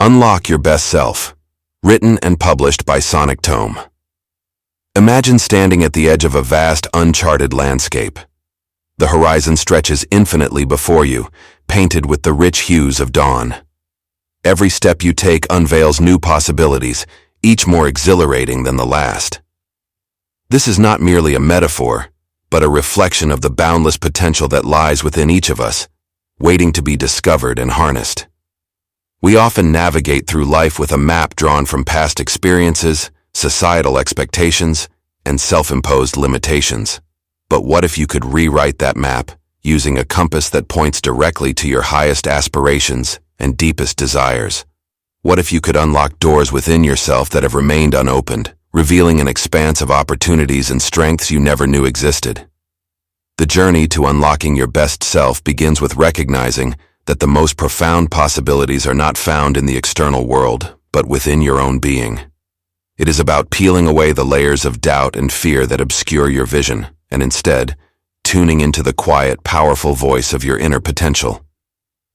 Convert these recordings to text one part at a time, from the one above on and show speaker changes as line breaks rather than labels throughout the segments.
Unlock Your Best Self, written and published by Sonic Tome. Imagine standing at the edge of a vast, uncharted landscape. The horizon stretches infinitely before you, painted with the rich hues of dawn. Every step you take unveils new possibilities, each more exhilarating than the last. This is not merely a metaphor, but a reflection of the boundless potential that lies within each of us, waiting to be discovered and harnessed. We often navigate through life with a map drawn from past experiences, societal expectations, and self-imposed limitations. But what if you could rewrite that map, using a compass that points directly to your highest aspirations and deepest desires? What if you could unlock doors within yourself that have remained unopened, revealing an expanse of opportunities and strengths you never knew existed? The journey to unlocking your best self begins with recognizing that the most profound possibilities are not found in the external world, but within your own being. It is about peeling away the layers of doubt and fear that obscure your vision, and instead, tuning into the quiet, powerful voice of your inner potential.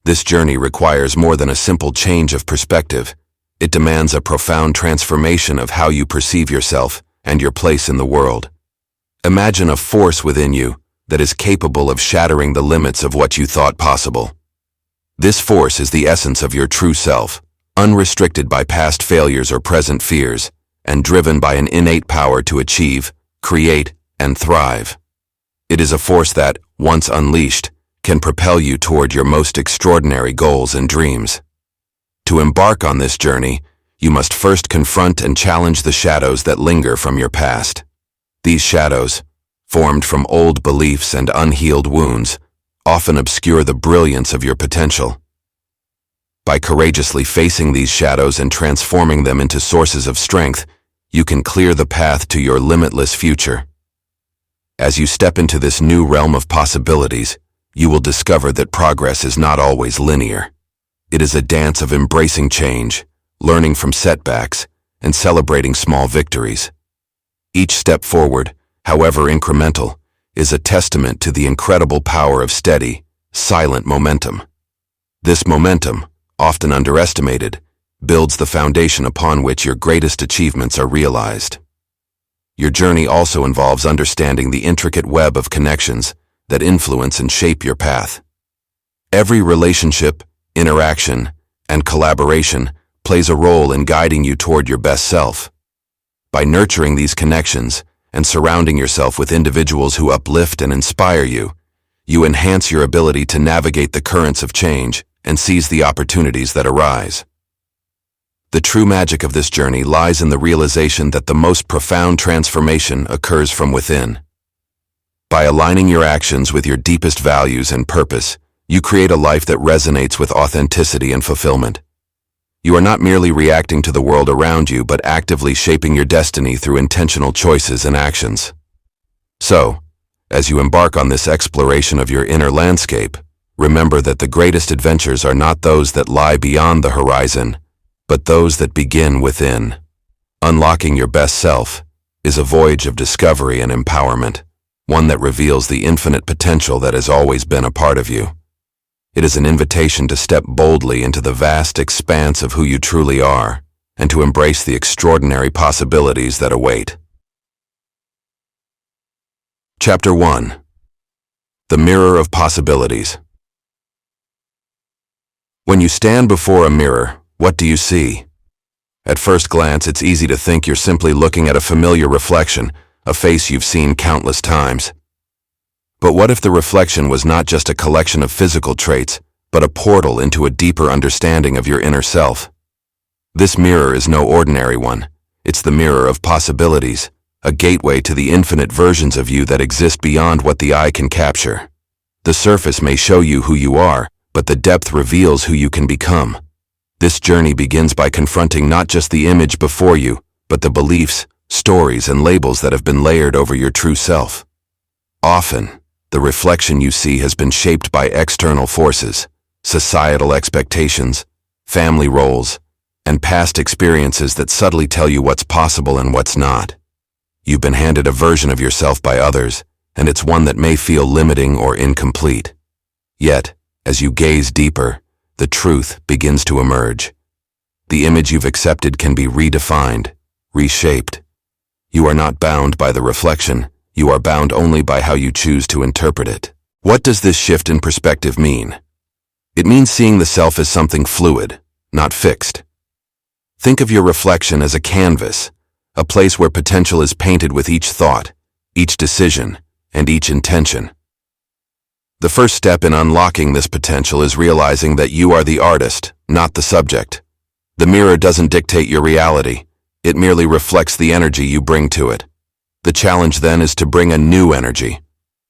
This journey requires more than a simple change of perspective. It demands a profound transformation of how you perceive yourself and your place in the world. Imagine a force within you that is capable of shattering the limits of what you thought possible. This force is the essence of your true self, unrestricted by past failures or present fears, and driven by an innate power to achieve, create, and thrive. It is a force that, once unleashed, can propel you toward your most extraordinary goals and dreams. To embark on this journey, you must first confront and challenge the shadows that linger from your past. These shadows, formed from old beliefs and unhealed wounds, often obscure the brilliance of your potential. By courageously facing these shadows and transforming them into sources of strength, you can clear the path to your limitless future. As you step into this new realm of possibilities, you will discover that progress is not always linear. It is a dance of embracing change, learning from setbacks, and celebrating small victories. Each step forward, however incremental, is a testament to the incredible power of steady, silent momentum. This momentum, often underestimated, builds the foundation upon which your greatest achievements are realized. Your journey also involves understanding the intricate web of connections that influence and shape your path. Every relationship, interaction, and collaboration plays a role in guiding you toward your best self. By nurturing these connections and surrounding yourself with individuals who uplift and inspire you, you enhance your ability to navigate the currents of change and seize the opportunities that arise. The true magic of this journey lies in the realization that the most profound transformation occurs from within. By aligning your actions with your deepest values and purpose, you create a life that resonates with authenticity and fulfillment. You are not merely reacting to the world around you, but actively shaping your destiny through intentional choices and actions. So, as you embark on this exploration of your inner landscape, remember that the greatest adventures are not those that lie beyond the horizon, but those that begin within. Unlocking your best self is a voyage of discovery and empowerment, one that reveals the infinite potential that has always been a part of you. It is an invitation to step boldly into the vast expanse of who you truly are, and to embrace the extraordinary possibilities that await. Chapter 1. The Mirror of Possibilities. When you stand before a mirror, what do you see? At first glance, it's easy to think you're simply looking at a familiar reflection, a face you've seen countless times. But what if the reflection was not just a collection of physical traits, but a portal into a deeper understanding of your inner self? This mirror is no ordinary one. It's the mirror of possibilities, a gateway to the infinite versions of you that exist beyond what the eye can capture. The surface may show you who you are, but the depth reveals who you can become. This journey begins by confronting not just the image before you, but the beliefs, stories, and labels that have been layered over your true self. Often, the reflection you see has been shaped by external forces, societal expectations, family roles, and past experiences that subtly tell you what's possible and what's not. You've been handed a version of yourself by others, and it's one that may feel limiting or incomplete. Yet, as you gaze deeper, the truth begins to emerge. The image you've accepted can be redefined, reshaped. You are not bound by the reflection, you are bound only by how you choose to interpret it. What does this shift in perspective mean? It means seeing the self as something fluid, not fixed. Think of your reflection as a canvas, a place where potential is painted with each thought, each decision, and each intention. The first step in unlocking this potential is realizing that you are the artist, not the subject. The mirror doesn't dictate your reality, it merely reflects the energy you bring to it. The challenge then is to bring a new energy,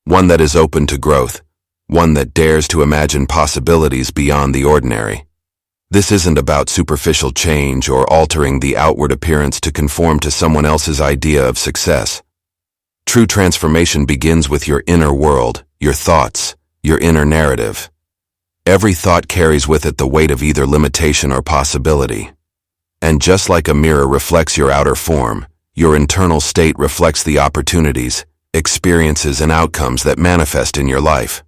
one that is open to growth, one that dares to imagine possibilities beyond the ordinary. This isn't about superficial change or altering the outward appearance to conform to someone else's idea of success. True transformation begins with your inner world, your thoughts, your inner narrative. Every thought carries with it the weight of either limitation or possibility. And just like a mirror reflects your outer form, your internal state reflects the opportunities, experiences, and outcomes that manifest in your life.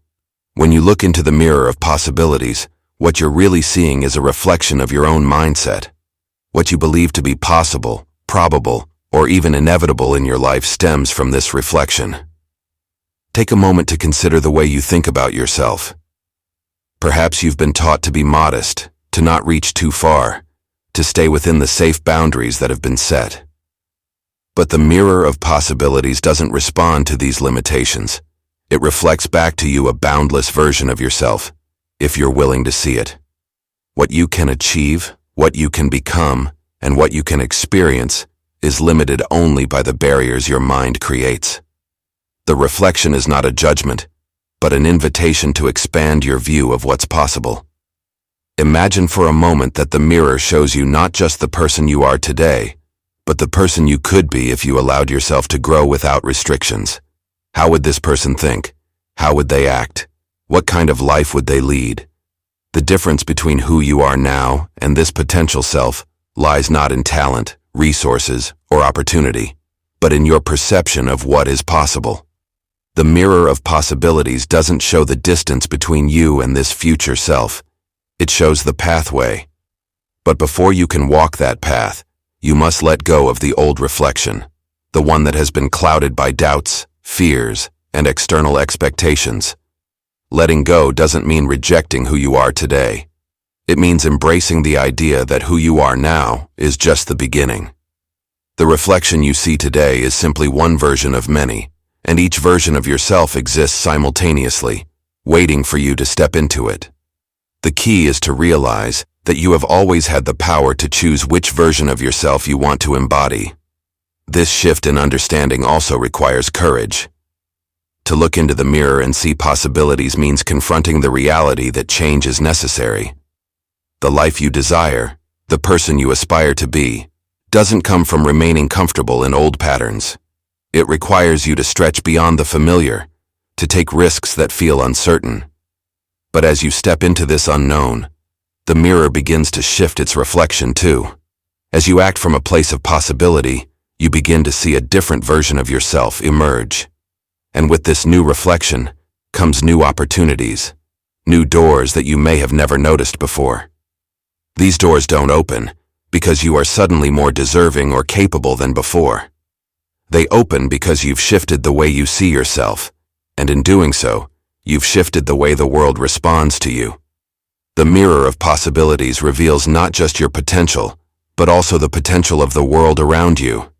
When you look into the mirror of possibilities, what you're really seeing is a reflection of your own mindset. What you believe to be possible, probable, or even inevitable in your life stems from this reflection. Take a moment to consider the way you think about yourself. Perhaps you've been taught to be modest, to not reach too far, to stay within the safe boundaries that have been set. But the mirror of possibilities doesn't respond to these limitations. It reflects back to you a boundless version of yourself, if you're willing to see it. What you can achieve, what you can become, and what you can experience is limited only by the barriers your mind creates. The reflection is not a judgment, but an invitation to expand your view of what's possible. Imagine for a moment that the mirror shows you not just the person you are today, but the person you could be if you allowed yourself to grow without restrictions. How would this person think? How would they act? What kind of life would they lead? The difference between who you are now and this potential self lies not in talent, resources, or opportunity, but in your perception of what is possible. The mirror of possibilities doesn't show the distance between you and this future self. It shows the pathway. But before you can walk that path, you must let go of the old reflection, the one that has been clouded by doubts, fears, and external expectations. Letting go doesn't mean rejecting who you are today. It means embracing the idea that who you are now is just the beginning. The reflection you see today is simply one version of many, and each version of yourself exists simultaneously, waiting for you to step into it. The key is to realize that you have always had the power to choose which version of yourself you want to embody. This shift in understanding also requires courage. To look into the mirror and see possibilities means confronting the reality that change is necessary. The life you desire, the person you aspire to be, doesn't come from remaining comfortable in old patterns. It requires you to stretch beyond the familiar, to take risks that feel uncertain. But as you step into this unknown, the mirror begins to shift its reflection too. As you act from a place of possibility, you begin to see a different version of yourself emerge. And with this new reflection comes new opportunities, new doors that you may have never noticed before. These doors don't open because you are suddenly more deserving or capable than before. They open because you've shifted the way you see yourself, and in doing so, you've shifted the way the world responds to you. The mirror of possibilities reveals not just your potential, but also the potential of the world around you.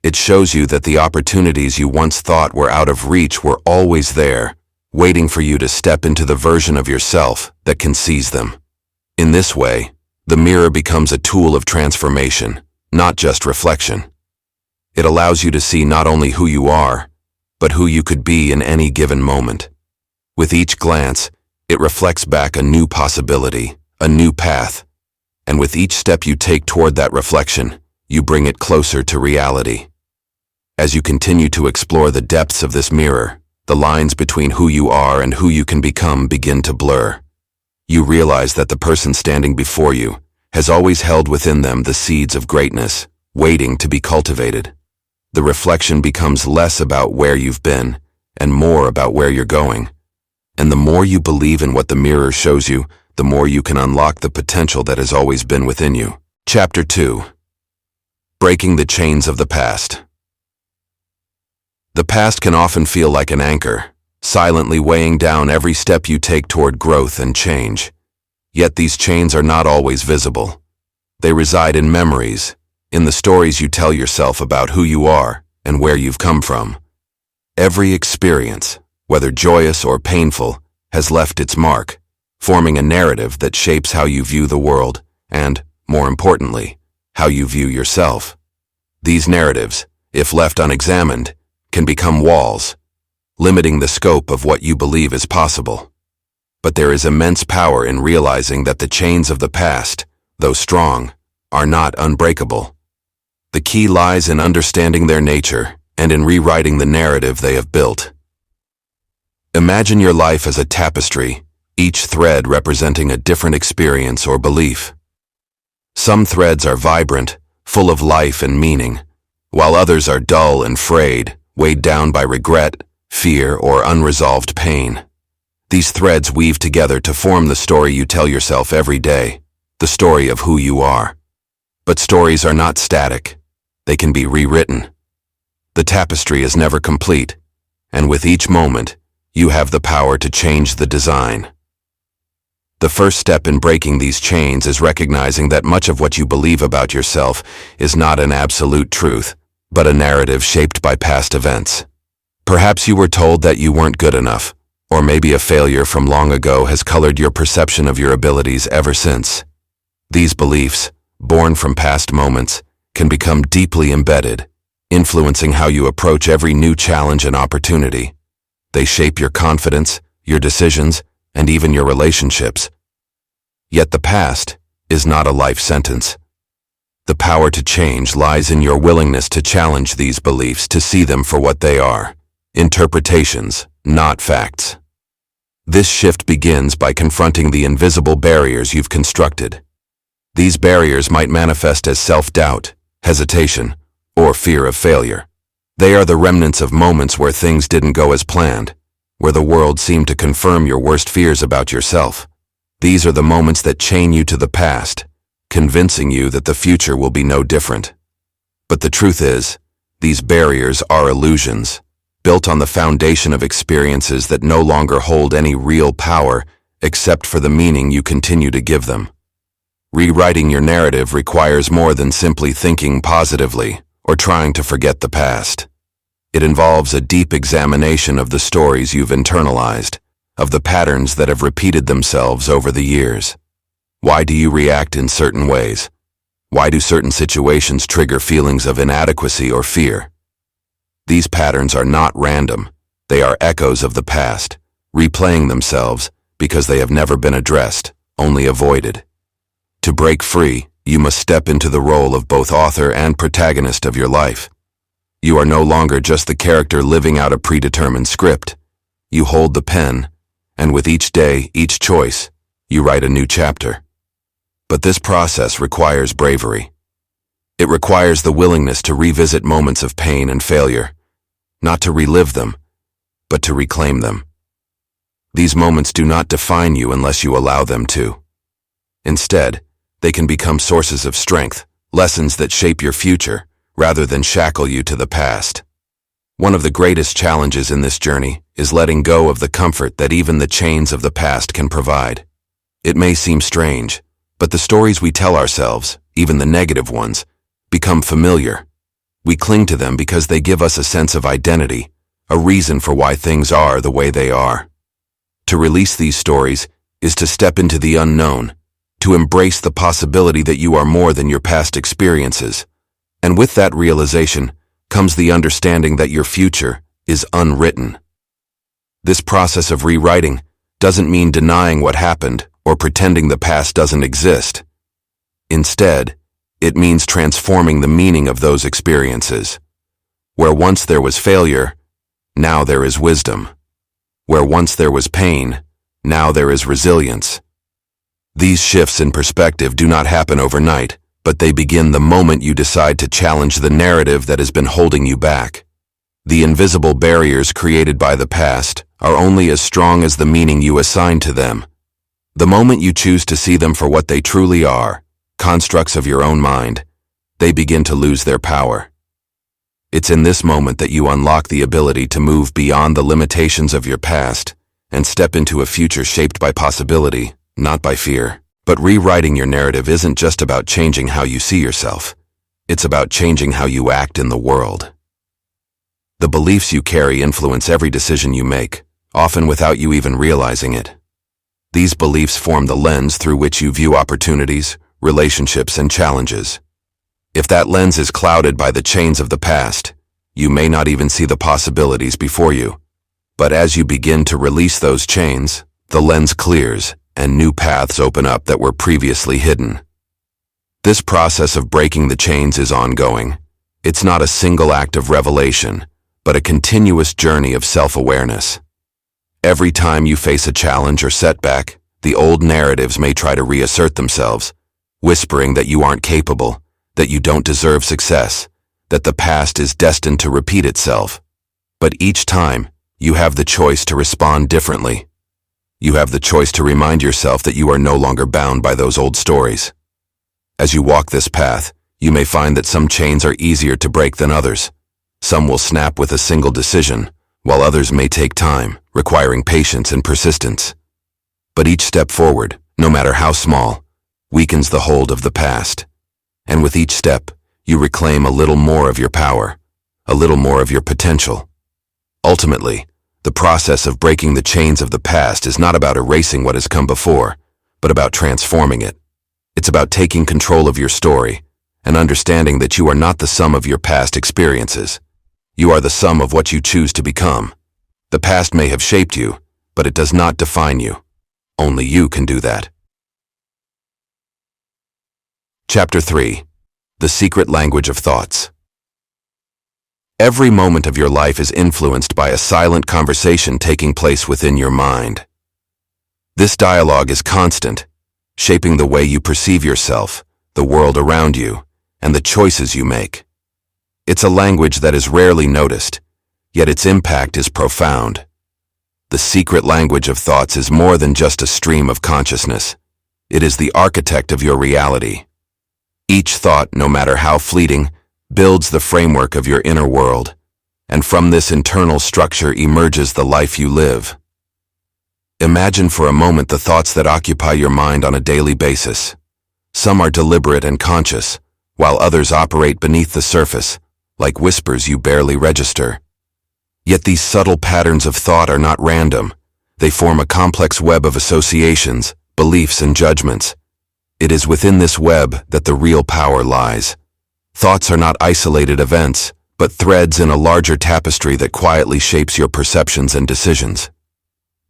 It shows you that the opportunities you once thought were out of reach were always there, waiting for you to step into the version of yourself that can seize them. In this way, the mirror becomes a tool of transformation, not just reflection. It allows you to see not only who you are, but who you could be in any given moment. With each glance, it reflects back a new possibility, a new path, and with each step you take toward that reflection, you bring it closer to reality. As you continue to explore the depths of this mirror, the lines between who you are and who you can become begin to blur. You realize that the person standing before you has always held within them the seeds of greatness, waiting to be cultivated. The reflection becomes less about where you've been and more about where you're going. And the more you believe in what the mirror shows you, the more you can unlock the potential that has always been within you. Chapter 2. Breaking the Chains of the Past. The past can often feel like an anchor, silently weighing down every step you take toward growth and change. Yet these chains are not always visible. They reside in memories, in the stories you tell yourself about who you are and where you've come from. Every experience, whether joyous or painful, has left its mark, forming a narrative that shapes how you view the world and, more importantly, how you view yourself. These narratives, if left unexamined, can become walls, limiting the scope of what you believe is possible. But there is immense power in realizing that the chains of the past, though strong, are not unbreakable. The key lies in understanding their nature and in rewriting the narrative they have built. Imagine your life as a tapestry, each thread representing a different experience or belief. Some threads are vibrant, full of life and meaning, while others are dull and frayed, weighed down by regret, fear, or unresolved pain. These threads weave together to form the story you tell yourself every day, the story of who you are. But stories are not static. They can be rewritten. The tapestry is never complete, and with each moment, you have the power to change the design. The first step in breaking these chains is recognizing that much of what you believe about yourself is not an absolute truth, but a narrative shaped by past events. Perhaps you were told that you weren't good enough, or maybe a failure from long ago has colored your perception of your abilities ever since. These beliefs, born from past moments, can become deeply embedded, influencing how you approach every new challenge and opportunity. They shape your confidence, your decisions, and even your relationships. Yet the past is not a life sentence. The power to change lies in your willingness to challenge these beliefs, to see them for what they are, interpretations, not facts. This shift begins by confronting the invisible barriers you've constructed. These barriers might manifest as self-doubt, hesitation, or fear of failure. They are the remnants of moments where things didn't go as planned, where the world seemed to confirm your worst fears about yourself. These are the moments that chain you to the past, convincing you that the future will be no different. But the truth is, these barriers are illusions, built on the foundation of experiences that no longer hold any real power except for the meaning you continue to give them. Rewriting your narrative requires more than simply thinking positively or trying to forget the past. It involves a deep examination of the stories you've internalized, of the patterns that have repeated themselves over the years. Why do you react in certain ways? Why do certain situations trigger feelings of inadequacy or fear? These patterns are not random. They are echoes of the past, replaying themselves because they have never been addressed, only avoided. To break free, you must step into the role of both author and protagonist of your life. You are no longer just the character living out a predetermined script. You hold the pen, and with each day, each choice, you write a new chapter. But this process requires bravery. It requires the willingness to revisit moments of pain and failure, not to relive them, but to reclaim them. These moments do not define you unless you allow them to. Instead, they can become sources of strength, lessons that shape your future, rather than shackle you to the past. One of the greatest challenges in this journey is letting go of the comfort that even the chains of the past can provide. It may seem strange, but the stories we tell ourselves, even the negative ones, become familiar. We cling to them because they give us a sense of identity, a reason for why things are the way they are. To release these stories is to step into the unknown, to embrace the possibility that you are more than your past experiences. And with that realization comes the understanding that your future is unwritten. This process of rewriting doesn't mean denying what happened or pretending the past doesn't exist. Instead, it means transforming the meaning of those experiences. Where once there was failure, now there is wisdom. Where once there was pain, now there is resilience. These shifts in perspective do not happen overnight, but they begin the moment you decide to challenge the narrative that has been holding you back. The invisible barriers created by the past are only as strong as the meaning you assign to them. The moment you choose to see them for what they truly are, constructs of your own mind, they begin to lose their power. It's in this moment that you unlock the ability to move beyond the limitations of your past and step into a future shaped by possibility, not by fear. But rewriting your narrative isn't just about changing how you see yourself. It's about changing how you act in the world. The beliefs you carry influence every decision you make, often without you even realizing it. These beliefs form the lens through which you view opportunities, relationships, and challenges. If that lens is clouded by the chains of the past, you may not even see the possibilities before you. But as you begin to release those chains, the lens clears and new paths open up that were previously hidden. This process of breaking the chains is ongoing. It's not a single act of revelation, but a continuous journey of self-awareness. Every time you face a challenge or setback, the old narratives may try to reassert themselves, whispering that you aren't capable, that you don't deserve success, that the past is destined to repeat itself. But each time, you have the choice to respond differently. You have the choice to remind yourself that you are no longer bound by those old stories. As you walk this path, you may find that some chains are easier to break than others. Some will snap with a single decision, while others may take time, requiring patience and persistence. But each step forward, no matter how small, weakens the hold of the past. And with each step, you reclaim a little more of your power, a little more of your potential. Ultimately, the process of breaking the chains of the past is not about erasing what has come before, but about transforming it. It's about taking control of your story and understanding that you are not the sum of your past experiences. You are the sum of what you choose to become. The past may have shaped you, but it does not define you. Only you can do that. Chapter 3. The Secret Language of Thoughts. Every moment of your life is influenced by a silent conversation taking place within your mind. This dialogue is constant, shaping the way you perceive yourself, the world around you, and the choices you make. It's a language that is rarely noticed, yet its impact is profound. The secret language of thoughts is more than just a stream of consciousness. It is the architect of your reality. Each thought, no matter how fleeting, builds the framework of your inner world, and from this internal structure emerges the life you live. Imagine for a moment the thoughts that occupy your mind on a daily basis. Some are deliberate and conscious, while others operate beneath the surface, like whispers you barely register. Yet these subtle patterns of thought are not random. They form a complex web of associations, beliefs, and judgments. It is within this web that the real power lies. Thoughts are not isolated events, but threads in a larger tapestry that quietly shapes your perceptions and decisions.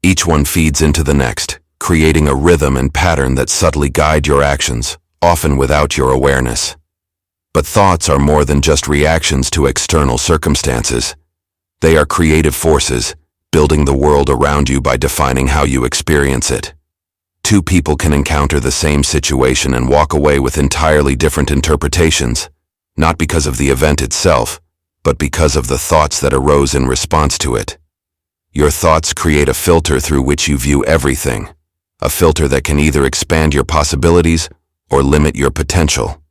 Each one feeds into the next, creating a rhythm and pattern that subtly guide your actions, often without your awareness. But thoughts are more than just reactions to external circumstances. They are creative forces, building the world around you by defining how you experience it. Two people can encounter the same situation and walk away with entirely different interpretations, not because of the event itself, but because of the thoughts that arose in response to it. Your thoughts create a filter through which you view everything, a filter that can either expand your possibilities or limit your potential.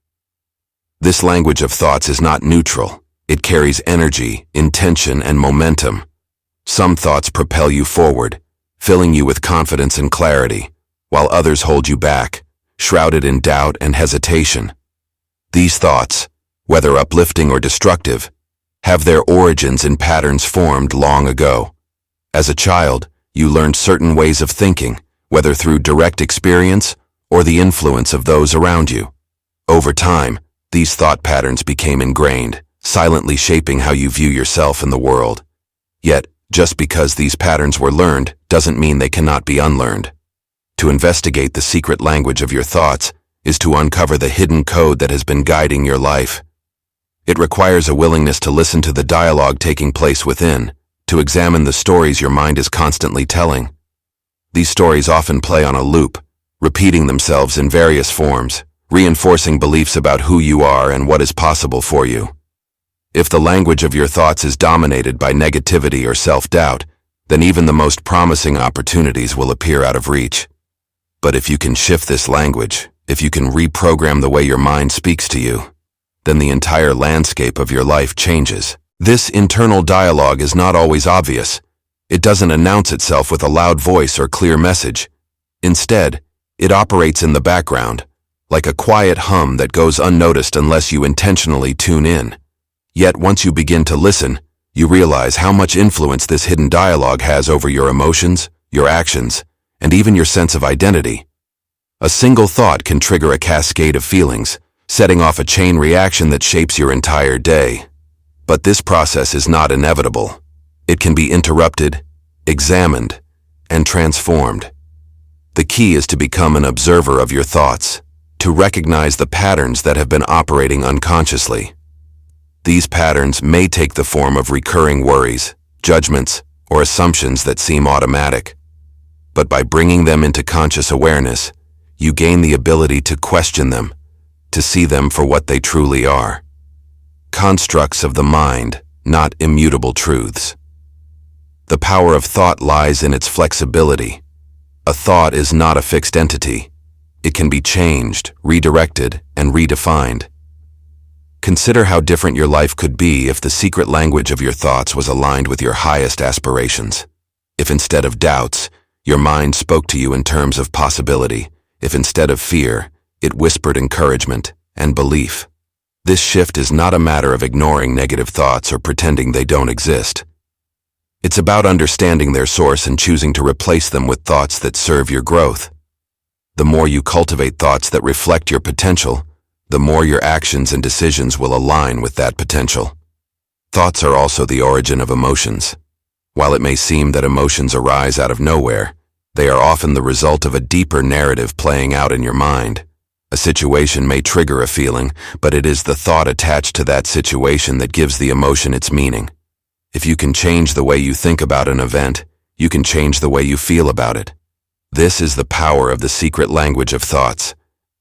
This language of thoughts is not neutral. It carries energy, intention, and momentum. Some thoughts propel you forward, filling you with confidence and clarity, while others hold you back, shrouded in doubt and hesitation. These thoughts, whether uplifting or destructive, have their origins in patterns formed long ago. As a child, you learned certain ways of thinking, whether through direct experience or the influence of those around you. Over time, these thought patterns became ingrained, silently shaping how you view yourself and the world. Yet, just because these patterns were learned doesn't mean they cannot be unlearned. To investigate the secret language of your thoughts is to uncover the hidden code that has been guiding your life. It requires a willingness to listen to the dialogue taking place within, to examine the stories your mind is constantly telling. These stories often play on a loop, repeating themselves in various forms, reinforcing beliefs about who you are and what is possible for you. If the language of your thoughts is dominated by negativity or self-doubt, then even the most promising opportunities will appear out of reach. But if you can shift this language, If you can reprogram the way your mind speaks to you, then the entire landscape of your life changes. This internal dialogue is not always obvious. It doesn't announce itself with a loud voice or clear message. Instead, it operates in the background, like a quiet hum that goes unnoticed unless you intentionally tune in. Yet once you begin to listen, you realize how much influence this hidden dialogue has over your emotions, your actions, and even your sense of identity. A single thought can trigger a cascade of feelings, setting off a chain reaction that shapes your entire day. But this process is not inevitable. It can be interrupted, examined, and transformed. The key is to become an observer of your thoughts, to recognize the patterns that have been operating unconsciously. These patterns may take the form of recurring worries, judgments, or assumptions that seem automatic. But by bringing them into conscious awareness, you gain the ability to question them, to see them for what they truly are. Constructs of the mind, not immutable truths. The power of thought lies in its flexibility. A thought is not a fixed entity. It can be changed, redirected, and redefined. Consider how different your life could be if the secret language of your thoughts was aligned with your highest aspirations. If instead of doubts, your mind spoke to you in terms of possibility. If instead of fear, it whispered encouragement and belief. This shift is not a matter of ignoring negative thoughts or pretending they don't exist. It's about understanding their source and choosing to replace them with thoughts that serve your growth. The more you cultivate thoughts that reflect your potential, the more your actions and decisions will align with that potential. Thoughts are also the origin of emotions. While it may seem that emotions arise out of nowhere, they are often the result of a deeper narrative playing out in your mind. A situation may trigger a feeling, but it is the thought attached to that situation that gives the emotion its meaning. If you can change the way you think about an event, you can change the way you feel about it. This is the power of the secret language of thoughts.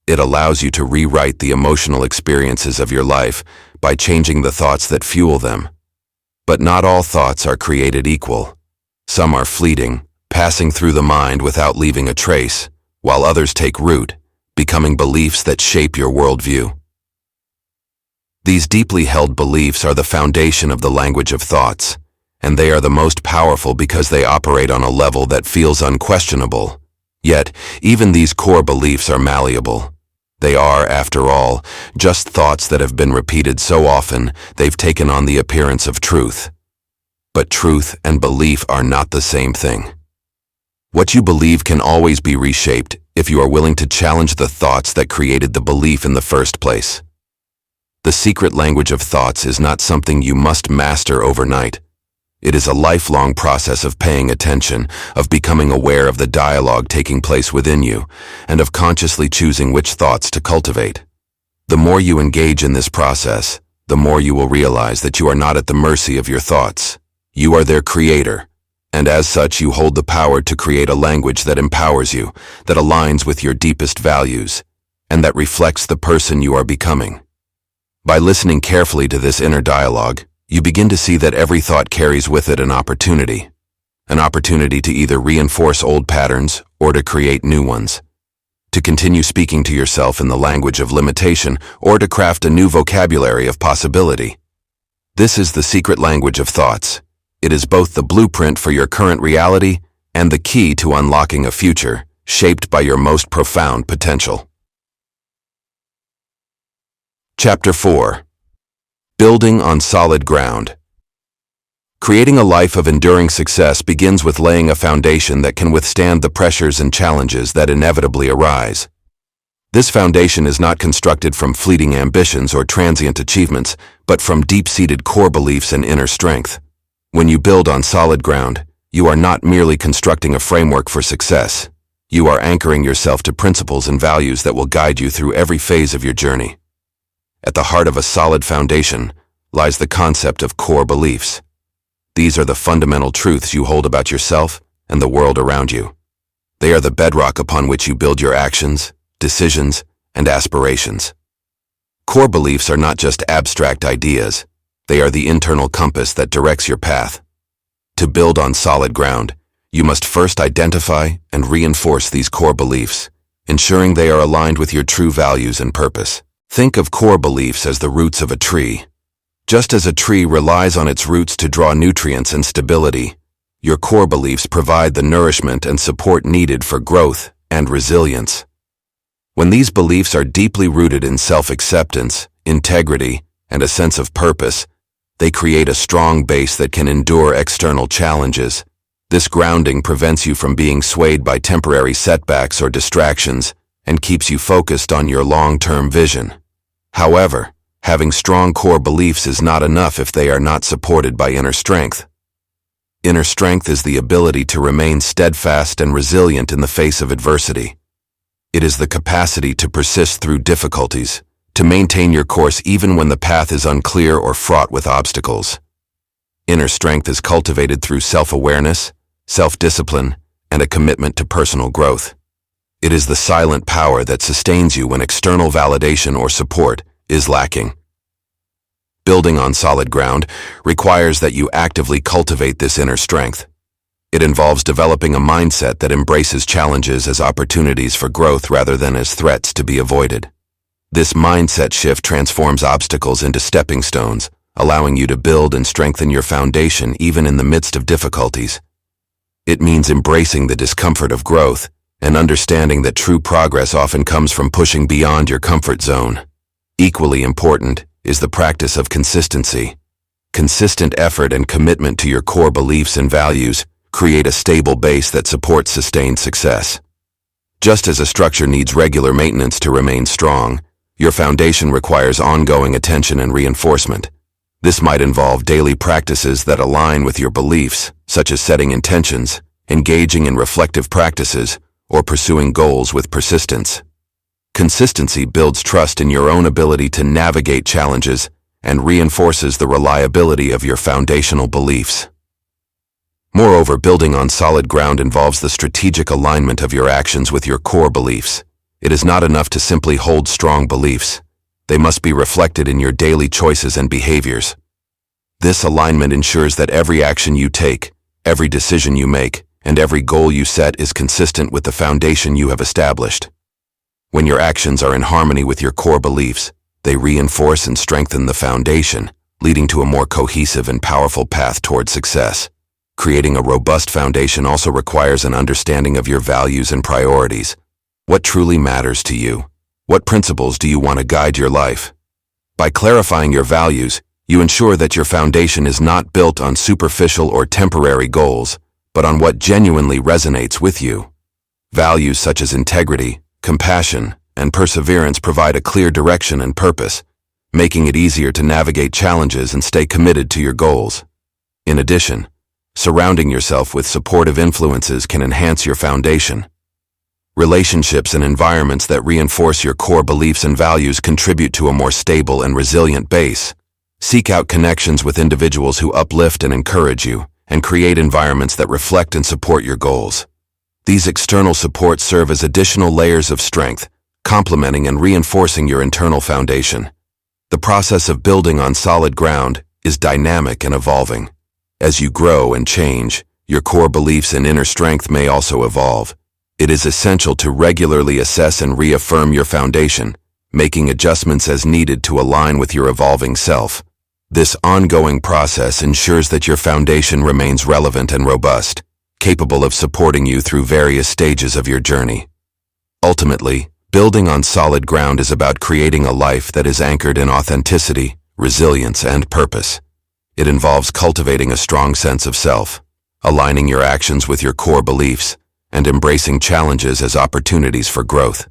It allows you to rewrite the emotional experiences of your life by changing the thoughts that fuel them. But not all thoughts are created equal. Some are fleeting, passing through the mind without leaving a trace, while others take root, becoming beliefs that shape your worldview. These deeply held beliefs are the foundation of the language of thoughts, and they are the most powerful because they operate on a level that feels unquestionable. Yet, even these core beliefs are malleable. They are, after all, just thoughts that have been repeated so often they've taken on the appearance of truth. But truth and belief are not the same thing. What you believe can always be reshaped if you are willing to challenge the thoughts that created the belief in the first place. The secret language of thoughts is not something you must master overnight. It is a lifelong process of paying attention, of becoming aware of the dialogue taking place within you, and of consciously choosing which thoughts to cultivate. The more you engage in this process, the more you will realize that you are not at the mercy of your thoughts. You are their creator, and as such you hold the power to create a language that empowers you, that aligns with your deepest values, and that reflects the person you are becoming. By listening carefully to this inner dialogue, you begin to see that every thought carries with it an opportunity to either reinforce old patterns or to create new ones, to continue speaking to yourself in the language of limitation or to craft a new vocabulary of possibility. This is the secret language of thoughts. It is both the blueprint for your current reality and the key to unlocking a future shaped by your most profound potential. Chapter 4. Building on solid ground. Creating a life of enduring success begins with laying a foundation that can withstand the pressures and challenges that inevitably arise. This foundation is not constructed from fleeting ambitions or transient achievements, but from deep-seated core beliefs and inner strength. When you build on solid ground, you are not merely constructing a framework for success. You are anchoring yourself to principles and values that will guide you through every phase of your journey. At the heart of a solid foundation lies the concept of core beliefs. These are the fundamental truths you hold about yourself and the world around you. They are the bedrock upon which you build your actions, decisions, and aspirations. Core beliefs are not just abstract ideas. They are the internal compass that directs your path. To build on solid ground, you must first identify and reinforce these core beliefs, ensuring they are aligned with your true values and purpose. Think of core beliefs as the roots of a tree. Just as a tree relies on its roots to draw nutrients and stability, your core beliefs provide the nourishment and support needed for growth and resilience. When these beliefs are deeply rooted in self-acceptance, integrity, and a sense of purpose, they create a strong base that can endure external challenges. This grounding prevents you from being swayed by temporary setbacks or distractions and keeps you focused on your long-term vision. However, having strong core beliefs is not enough if they are not supported by inner strength. Inner strength is the ability to remain steadfast and resilient in the face of adversity. It is the capacity to persist through difficulties, to maintain your course even when the path is unclear or fraught with obstacles. Inner strength is cultivated through self-awareness, self-discipline, and a commitment to personal growth. It is the silent power that sustains you when external validation or support is lacking. Building on solid ground requires that you actively cultivate this inner strength. It involves developing a mindset that embraces challenges as opportunities for growth rather than as threats to be avoided. This mindset shift transforms obstacles into stepping stones, allowing you to build and strengthen your foundation even in the midst of difficulties. It means embracing the discomfort of growth and understanding that true progress often comes from pushing beyond your comfort zone. Equally important is the practice of consistency. Consistent effort and commitment to your core beliefs and values create a stable base that supports sustained success. Just as a structure needs regular maintenance to remain strong, your foundation requires ongoing attention and reinforcement. This might involve daily practices that align with your beliefs, such as setting intentions, engaging in reflective practices, or pursuing goals with persistence. Consistency builds trust in your own ability to navigate challenges and reinforces the reliability of your foundational beliefs. Moreover, building on solid ground involves the strategic alignment of your actions with your core beliefs. It is not enough to simply hold strong beliefs. They must be reflected in your daily choices and behaviors. This alignment ensures that every action you take, every decision you make, and every goal you set is consistent with the foundation you have established. When your actions are in harmony with your core beliefs, they reinforce and strengthen the foundation, leading to a more cohesive and powerful path toward success. Creating a robust foundation also requires an understanding of your values and priorities. What truly matters to you? What principles do you want to guide your life? By clarifying your values, you ensure that your foundation is not built on superficial or temporary goals, but on what genuinely resonates with you. Values such as integrity, compassion, and perseverance provide a clear direction and purpose, making it easier to navigate challenges and stay committed to your goals. In addition, surrounding yourself with supportive influences can enhance your foundation. Relationships and environments that reinforce your core beliefs and values contribute to a more stable and resilient base. Seek out connections with individuals who uplift and encourage you, and create environments that reflect and support your goals. These external supports serve as additional layers of strength, complementing and reinforcing your internal foundation. The process of building on solid ground is dynamic and evolving. As you grow and change, your core beliefs and inner strength may also evolve. It is essential to regularly assess and reaffirm your foundation, making adjustments as needed to align with your evolving self. This ongoing process ensures that your foundation remains relevant and robust, capable of supporting you through various stages of your journey. Ultimately, building on solid ground is about creating a life that is anchored in authenticity, resilience, and purpose. It involves cultivating a strong sense of self, aligning your actions with your core beliefs, and embracing challenges as opportunities for growth.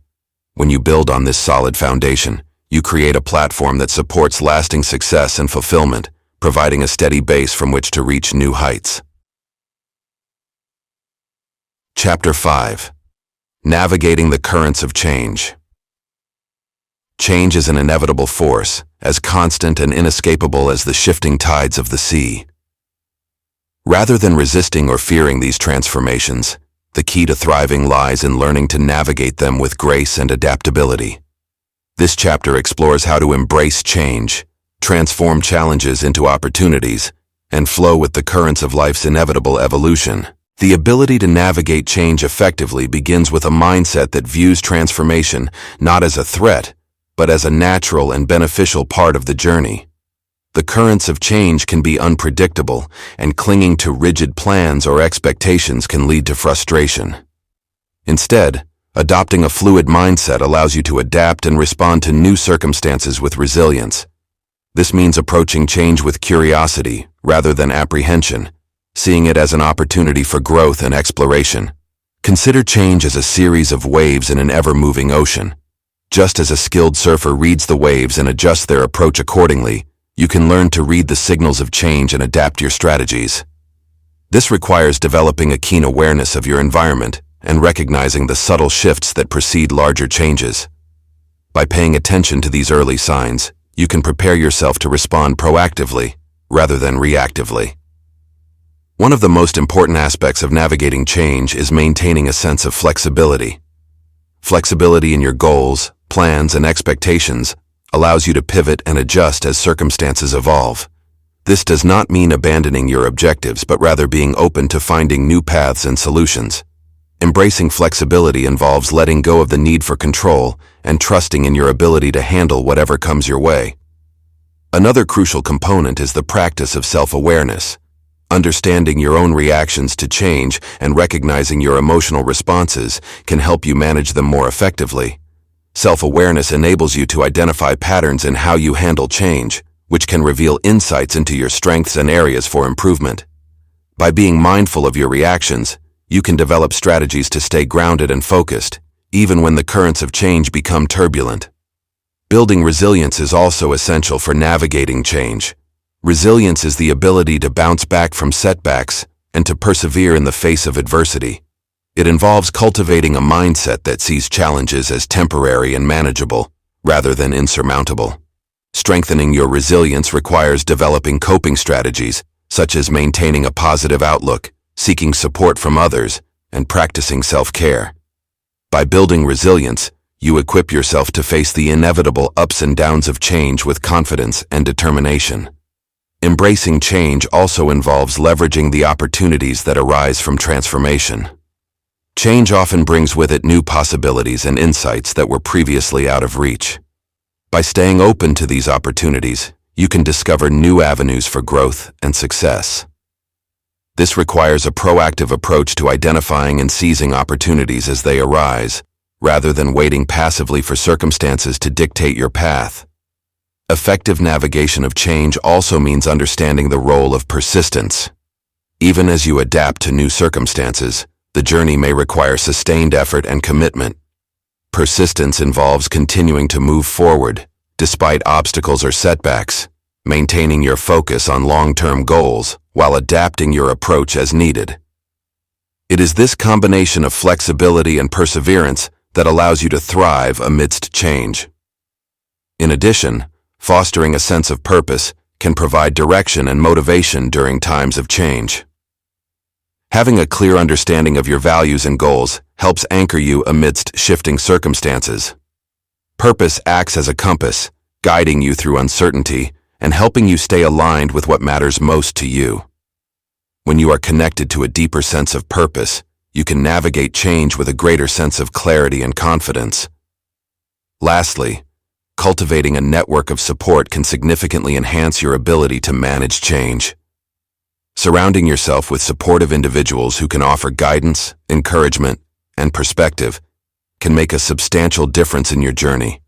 When you build on this solid foundation, you create a platform that supports lasting success and fulfillment, providing a steady base from which to reach new heights. Chapter 5. Navigating the currents of change. Change is an inevitable force, as constant and inescapable as the shifting tides of the sea. Rather than resisting or fearing these transformations, the key to thriving lies in learning to navigate them with grace and adaptability. This chapter explores how to embrace change, transform challenges into opportunities, and flow with the currents of life's inevitable evolution. The ability to navigate change effectively begins with a mindset that views transformation not as a threat, but as a natural and beneficial part of the journey. The currents of change can be unpredictable, and clinging to rigid plans or expectations can lead to frustration. Instead, adopting a fluid mindset allows you to adapt and respond to new circumstances with resilience. This means approaching change with curiosity rather than apprehension, seeing it as an opportunity for growth and exploration. Consider change as a series of waves in an ever-moving ocean. Just as a skilled surfer reads the waves and adjusts their approach accordingly, you can learn to read the signals of change and adapt your strategies. This requires developing a keen awareness of your environment and recognizing the subtle shifts that precede larger changes. By paying attention to these early signs, you can prepare yourself to respond proactively rather than reactively. One of the most important aspects of navigating change is maintaining a sense of flexibility. Flexibility in your goals, plans, and expectations allows you to pivot and adjust as circumstances evolve. This does not mean abandoning your objectives, but rather being open to finding new paths and solutions. Embracing flexibility involves letting go of the need for control and trusting in your ability to handle whatever comes your way. Another crucial component is the practice of self-awareness. Understanding your own reactions to change and recognizing your emotional responses can help you manage them more effectively. Self-awareness enables you to identify patterns in how you handle change, which can reveal insights into your strengths and areas for improvement. By being mindful of your reactions, you can develop strategies to stay grounded and focused, even when the currents of change become turbulent. Building resilience is also essential for navigating change. Resilience is the ability to bounce back from setbacks and to persevere in the face of adversity. It involves cultivating a mindset that sees challenges as temporary and manageable, rather than insurmountable. Strengthening your resilience requires developing coping strategies, such as maintaining a positive outlook, seeking support from others, and practicing self-care. By building resilience, you equip yourself to face the inevitable ups and downs of change with confidence and determination. Embracing change also involves leveraging the opportunities that arise from transformation. Change often brings with it new possibilities and insights that were previously out of reach. By staying open to these opportunities, you can discover new avenues for growth and success. This requires a proactive approach to identifying and seizing opportunities as they arise, rather than waiting passively for circumstances to dictate your path. Effective navigation of change also means understanding the role of persistence. Even as you adapt to new circumstances, the journey may require sustained effort and commitment. Persistence involves continuing to move forward, despite obstacles or setbacks, maintaining your focus on long-term goals while adapting your approach as needed. It is this combination of flexibility and perseverance that allows you to thrive amidst change. In addition, fostering a sense of purpose can provide direction and motivation during times of change. Having a clear understanding of your values and goals helps anchor you amidst shifting circumstances. Purpose acts as a compass, guiding you through uncertainty and helping you stay aligned with what matters most to you. When you are connected to a deeper sense of purpose, you can navigate change with a greater sense of clarity and confidence. Lastly, cultivating a network of support can significantly enhance your ability to manage change. Surrounding yourself with supportive individuals who can offer guidance, encouragement, and perspective can make a substantial difference in your journey.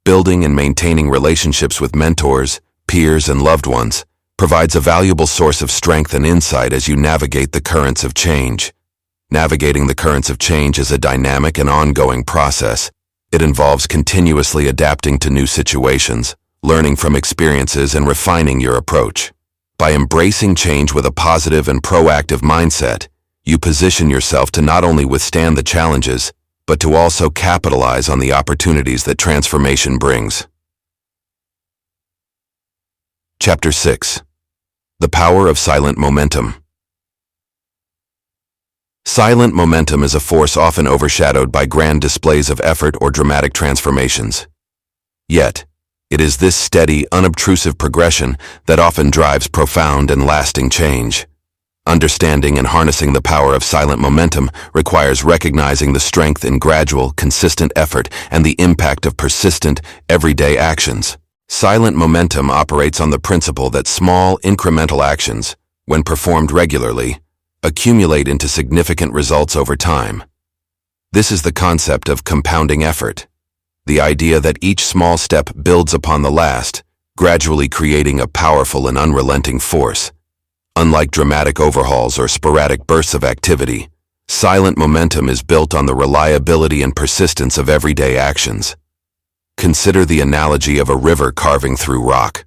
Building and maintaining relationships with mentors, peers, and loved ones provides a valuable source of strength and insight as you navigate the currents of change. Navigating the currents of change is a dynamic and ongoing process. It involves continuously adapting to new situations, learning from experiences, and refining your approach. By embracing change with a positive and proactive mindset, you position yourself to not only withstand the challenges, but to also capitalize on the opportunities that transformation brings. Chapter 6. The Power of Silent Momentum. Silent momentum is a force often overshadowed by grand displays of effort or dramatic transformations. Yet, it is this steady, unobtrusive progression that often drives profound and lasting change. Understanding and harnessing the power of silent momentum requires recognizing the strength in gradual, consistent effort and the impact of persistent, everyday actions. Silent momentum operates on the principle that small, incremental actions, when performed regularly, accumulate into significant results over time. This is the concept of compounding effort, the idea that each small step builds upon the last, gradually creating a powerful and unrelenting force. Unlike dramatic overhauls or sporadic bursts of activity, silent momentum is built on the reliability and persistence of everyday actions. Consider the analogy of a river carving through rock.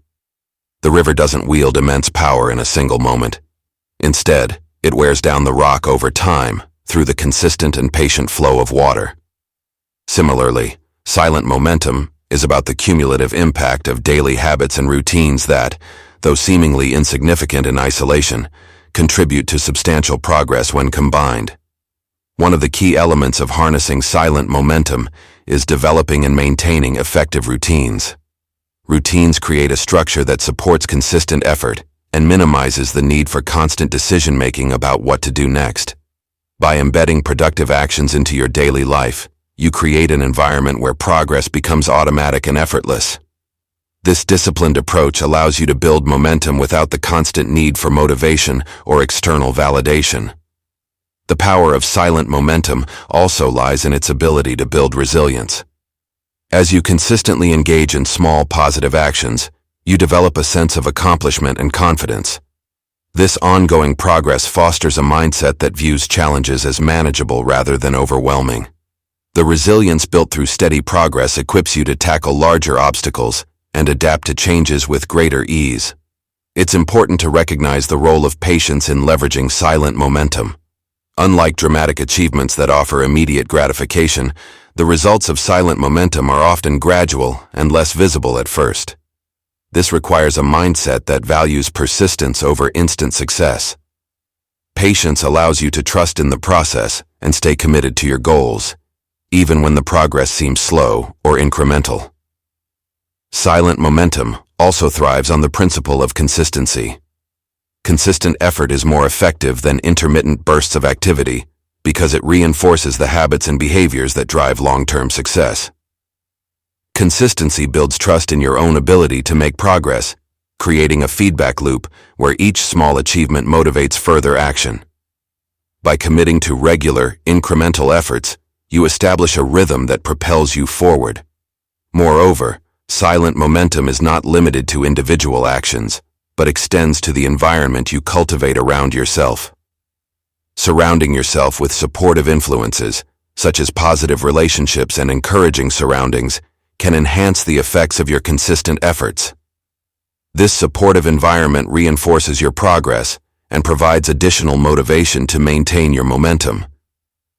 The river doesn't wield immense power in a single moment. Instead, it wears down the rock over time through the consistent and patient flow of water. Similarly, silent momentum is about the cumulative impact of daily habits and routines that, though seemingly insignificant in isolation, contribute to substantial progress when combined. One of the key elements of harnessing silent momentum is developing and maintaining effective routines. Routines create a structure that supports consistent effort and minimizes the need for constant decision-making about what to do next. By embedding productive actions into your daily life, you create an environment where progress becomes automatic and effortless. This disciplined approach allows you to build momentum without the constant need for motivation or external validation. The power of silent momentum also lies in its ability to build resilience. As you consistently engage in small positive actions, you develop a sense of accomplishment and confidence. This ongoing progress fosters a mindset that views challenges as manageable rather than overwhelming. The resilience built through steady progress equips you to tackle larger obstacles and adapt to changes with greater ease. It's important to recognize the role of patience in leveraging silent momentum. Unlike dramatic achievements that offer immediate gratification, the results of silent momentum are often gradual and less visible at first. This requires a mindset that values persistence over instant success. Patience allows you to trust in the process and stay committed to your goals, even when the progress seems slow or incremental. Silent momentum also thrives on the principle of consistency. Consistent effort is more effective than intermittent bursts of activity because it reinforces the habits and behaviors that drive long-term success. Consistency builds trust in your own ability to make progress, creating a feedback loop where each small achievement motivates further action. By committing to regular, incremental efforts, you establish a rhythm that propels you forward. Moreover, silent momentum is not limited to individual actions, but extends to the environment you cultivate around yourself. Surrounding yourself with supportive influences, such as positive relationships and encouraging surroundings, can enhance the effects of your consistent efforts. This supportive environment reinforces your progress and provides additional motivation to maintain your momentum.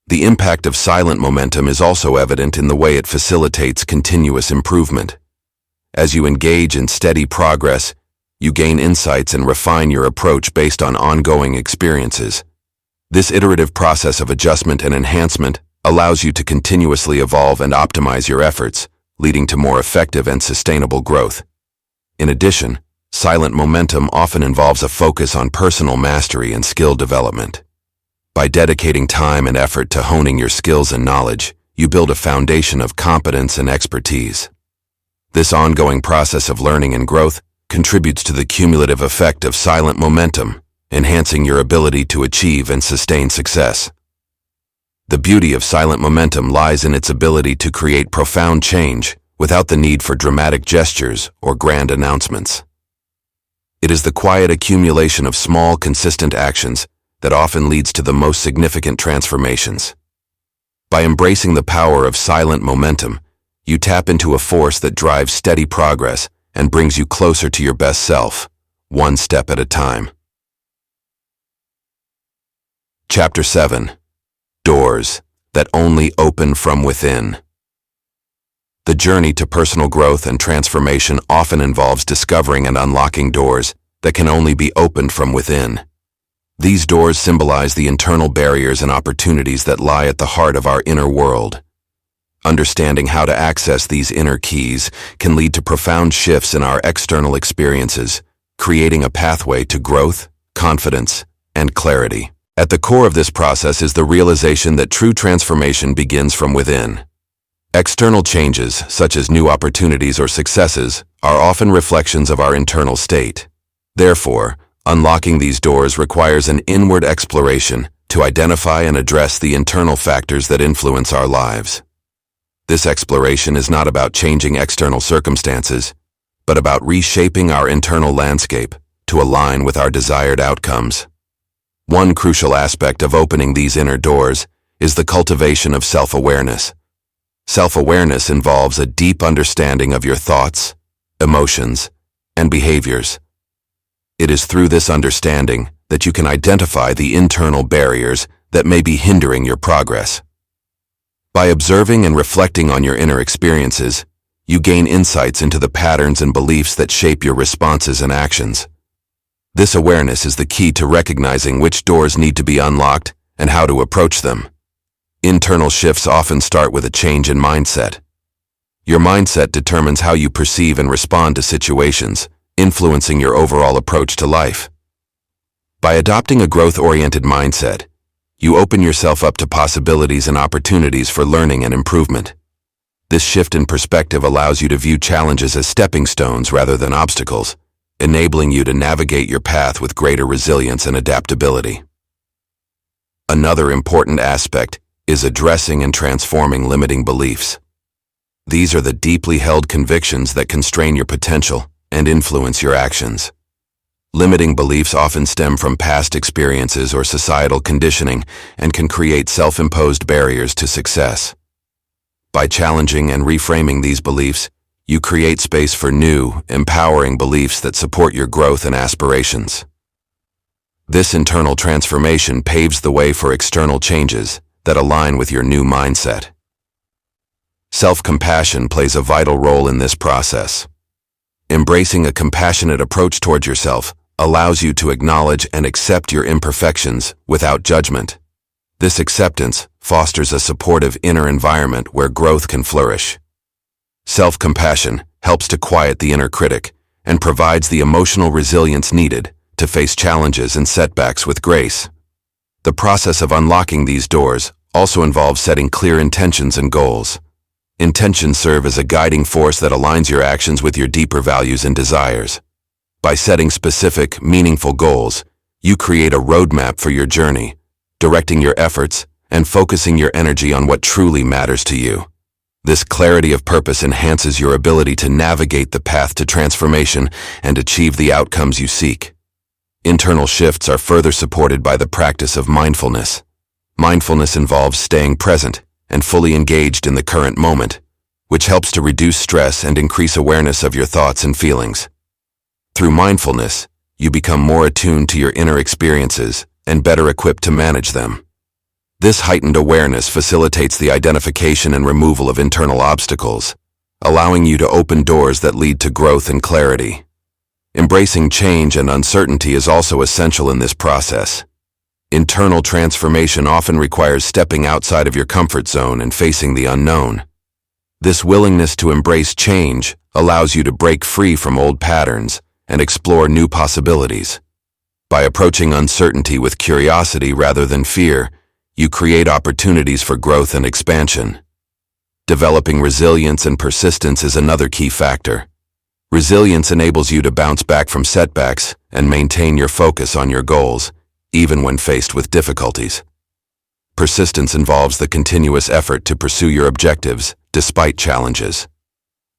The impact of silent momentum is also evident in the way it facilitates continuous improvement. As you engage in steady progress, you gain insights and refine your approach based on ongoing experiences. This iterative process of adjustment and enhancement allows you to continuously evolve and optimize your efforts, leading to more effective and sustainable growth. In addition, silent momentum often involves a focus on personal mastery and skill development. By dedicating time and effort to honing your skills and knowledge, you build a foundation of competence and expertise. This ongoing process of learning and growth contributes to the cumulative effect of silent momentum, enhancing your ability to achieve and sustain success. The beauty of silent momentum lies in its ability to create profound change without the need for dramatic gestures or grand announcements. It is the quiet accumulation of small, consistent actions that often leads to the most significant transformations. By embracing the power of silent momentum, you tap into a force that drives steady progress and brings you closer to your best self, one step at a time. Chapter 7. Doors that only open from within. The journey to personal growth and transformation often involves discovering and unlocking doors that can only be opened from within. These doors symbolize the internal barriers and opportunities that lie at the heart of our inner world. Understanding how to access these inner keys can lead to profound shifts in our external experiences, creating a pathway to growth, confidence, and clarity. At the core of this process is the realization that true transformation begins from within. External changes, such as new opportunities or successes, are often reflections of our internal state. Therefore, unlocking these doors requires an inward exploration to identify and address the internal factors that influence our lives. This exploration is not about changing external circumstances, but about reshaping our internal landscape to align with our desired outcomes. One crucial aspect of opening these inner doors is the cultivation of self-awareness. Self-awareness involves a deep understanding of your thoughts, emotions, and behaviors. It is through this understanding that you can identify the internal barriers that may be hindering your progress. By observing and reflecting on your inner experiences, you gain insights into the patterns and beliefs that shape your responses and actions. This awareness is the key to recognizing which doors need to be unlocked and how to approach them. Internal shifts often start with a change in mindset. Your mindset determines how you perceive and respond to situations, influencing your overall approach to life. By adopting a growth-oriented mindset, you open yourself up to possibilities and opportunities for learning and improvement. This shift in perspective allows you to view challenges as stepping stones rather than obstacles, enabling you to navigate your path with greater resilience and adaptability. Another important aspect is addressing and transforming limiting beliefs. These are the deeply held convictions that constrain your potential and influence your actions. Limiting beliefs often stem from past experiences or societal conditioning and can create self-imposed barriers to success. By challenging and reframing these beliefs, you create space for new, empowering beliefs that support your growth and aspirations. This internal transformation paves the way for external changes that align with your new mindset. Self-compassion plays a vital role in this process. Embracing a compassionate approach toward yourself allows you to acknowledge and accept your imperfections without judgment. This acceptance fosters a supportive inner environment where growth can flourish. Self-compassion helps to quiet the inner critic and provides the emotional resilience needed to face challenges and setbacks with grace. The process of unlocking these doors also involves setting clear intentions and goals. Intentions serve as a guiding force that aligns your actions with your deeper values and desires. By setting specific, meaningful goals, you create a roadmap for your journey, directing your efforts and focusing your energy on what truly matters to you. This clarity of purpose enhances your ability to navigate the path to transformation and achieve the outcomes you seek. Internal shifts are further supported by the practice of mindfulness. Mindfulness involves staying present and fully engaged in the current moment, which helps to reduce stress and increase awareness of your thoughts and feelings. Through mindfulness, you become more attuned to your inner experiences and better equipped to manage them. This heightened awareness facilitates the identification and removal of internal obstacles, allowing you to open doors that lead to growth and clarity. Embracing change and uncertainty is also essential in this process. Internal transformation often requires stepping outside of your comfort zone and facing the unknown. This willingness to embrace change allows you to break free from old patterns and explore new possibilities. By approaching uncertainty with curiosity rather than fear, you create opportunities for growth and expansion. Developing resilience and persistence is another key factor. Resilience enables you to bounce back from setbacks and maintain your focus on your goals, even when faced with difficulties. Persistence involves the continuous effort to pursue your objectives despite challenges.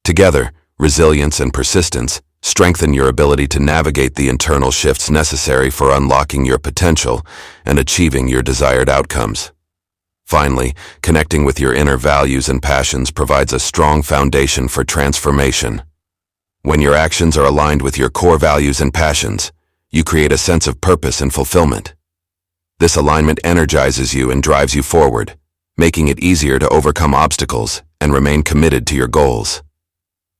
Together, resilience and persistence strengthen your ability to navigate the internal shifts necessary for unlocking your potential and achieving your desired outcomes. Finally, connecting with your inner values and passions provides a strong foundation for transformation. When your actions are aligned with your core values and passions, you create a sense of purpose and fulfillment. This alignment energizes you and drives you forward, making it easier to overcome obstacles and remain committed to your goals.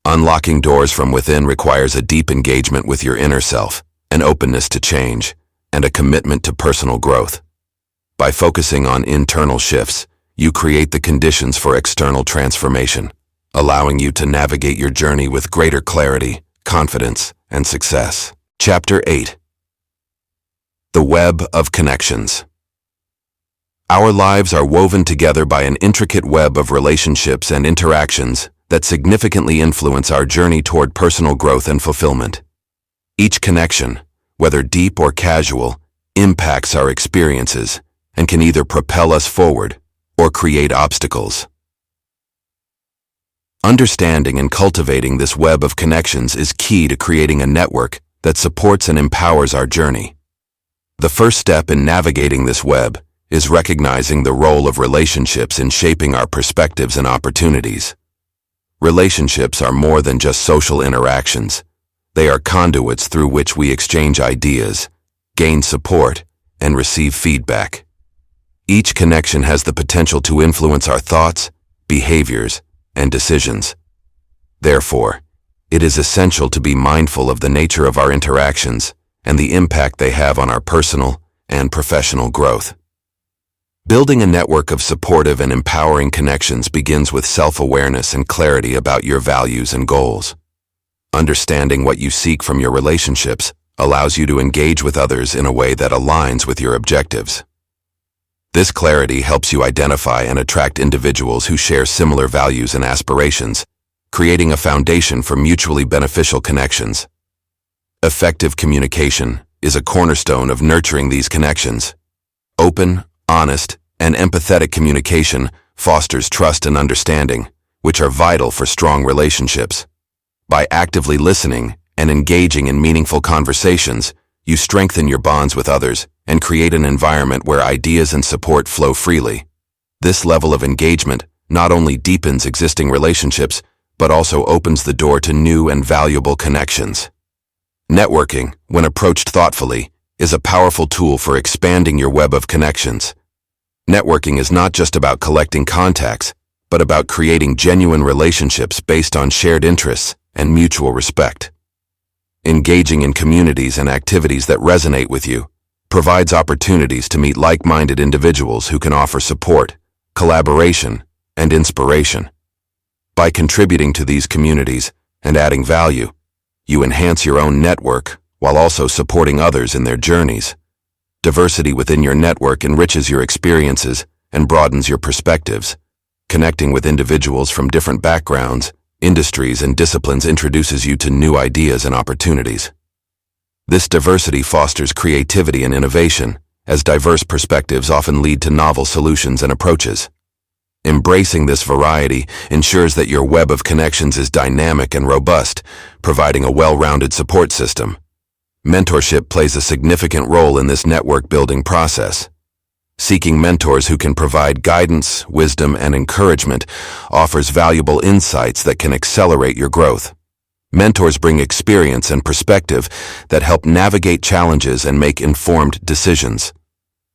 Unlocking doors from within requires a deep engagement with your inner self, an openness to change, and a commitment to personal growth. By focusing on internal shifts, you create the conditions for external transformation, allowing you to navigate your journey with greater clarity, confidence, and success. Chapter 8. The web of connections. Our lives are woven together by an intricate web of relationships and interactions that significantly influence our journey toward personal growth and fulfillment. Each connection, whether deep or casual, impacts our experiences and can either propel us forward or create obstacles. Understanding and cultivating this web of connections is key to creating a network that supports and empowers our journey. The first step in navigating this web is recognizing the role of relationships in shaping our perspectives and opportunities. Relationships are more than just social interactions. They are conduits through which we exchange ideas, gain support, and receive feedback. Each connection has the potential to influence our thoughts, behaviors, and decisions. Therefore, it is essential to be mindful of the nature of our interactions and the impact they have on our personal and professional growth. Building a network of supportive and empowering connections begins with self-awareness and clarity about your values and goals. Understanding what you seek from your relationships allows you to engage with others in a way that aligns with your objectives. This clarity helps you identify and attract individuals who share similar values and aspirations, creating a foundation for mutually beneficial connections. Effective communication is a cornerstone of nurturing these connections. Open, honest, and empathetic communication fosters trust and understanding, which are vital for strong relationships. By actively listening and engaging in meaningful conversations, you strengthen your bonds with others and create an environment where ideas and support flow freely. This level of engagement not only deepens existing relationships, but also opens the door to new and valuable connections. Networking, when approached thoughtfully, is a powerful tool for expanding your web of connections. Networking is not just about collecting contacts, but about creating genuine relationships based on shared interests and mutual respect. Engaging in communities and activities that resonate with you provides opportunities to meet like-minded individuals who can offer support, collaboration, and inspiration. By contributing to these communities and adding value, you enhance your own network while also supporting others in their journeys. Diversity within your network enriches your experiences and broadens your perspectives. Connecting with individuals from different backgrounds, industries, and disciplines introduces you to new ideas and opportunities. This diversity fosters creativity and innovation, as diverse perspectives often lead to novel solutions and approaches. Embracing this variety ensures that your web of connections is dynamic and robust, providing a well-rounded support system. Mentorship plays a significant role in this network-building process. Seeking mentors who can provide guidance, wisdom, and encouragement offers valuable insights that can accelerate your growth. Mentors bring experience and perspective that help navigate challenges and make informed decisions.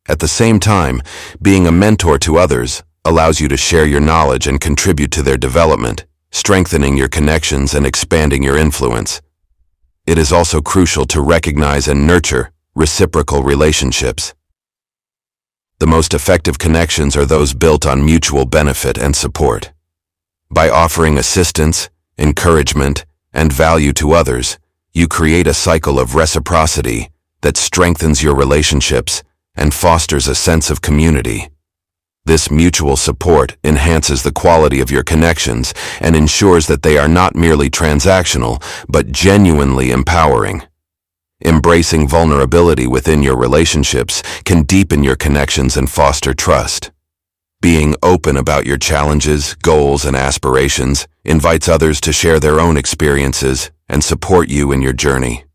At the same time, being a mentor to others allows you to share your knowledge and contribute to their development, strengthening your connections and expanding your influence. It is also crucial to recognize and nurture reciprocal relationships. The most effective connections are those built on mutual benefit and support. By offering assistance, encouragement, and value to others, you create a cycle of reciprocity that strengthens your relationships and fosters a sense of community. This mutual support enhances the quality of your connections and ensures that they are not merely transactional, but genuinely empowering. Embracing vulnerability within your relationships can deepen your connections and foster trust. Being open about your challenges, goals, and aspirations invites others to share their own experiences and support you in your journey.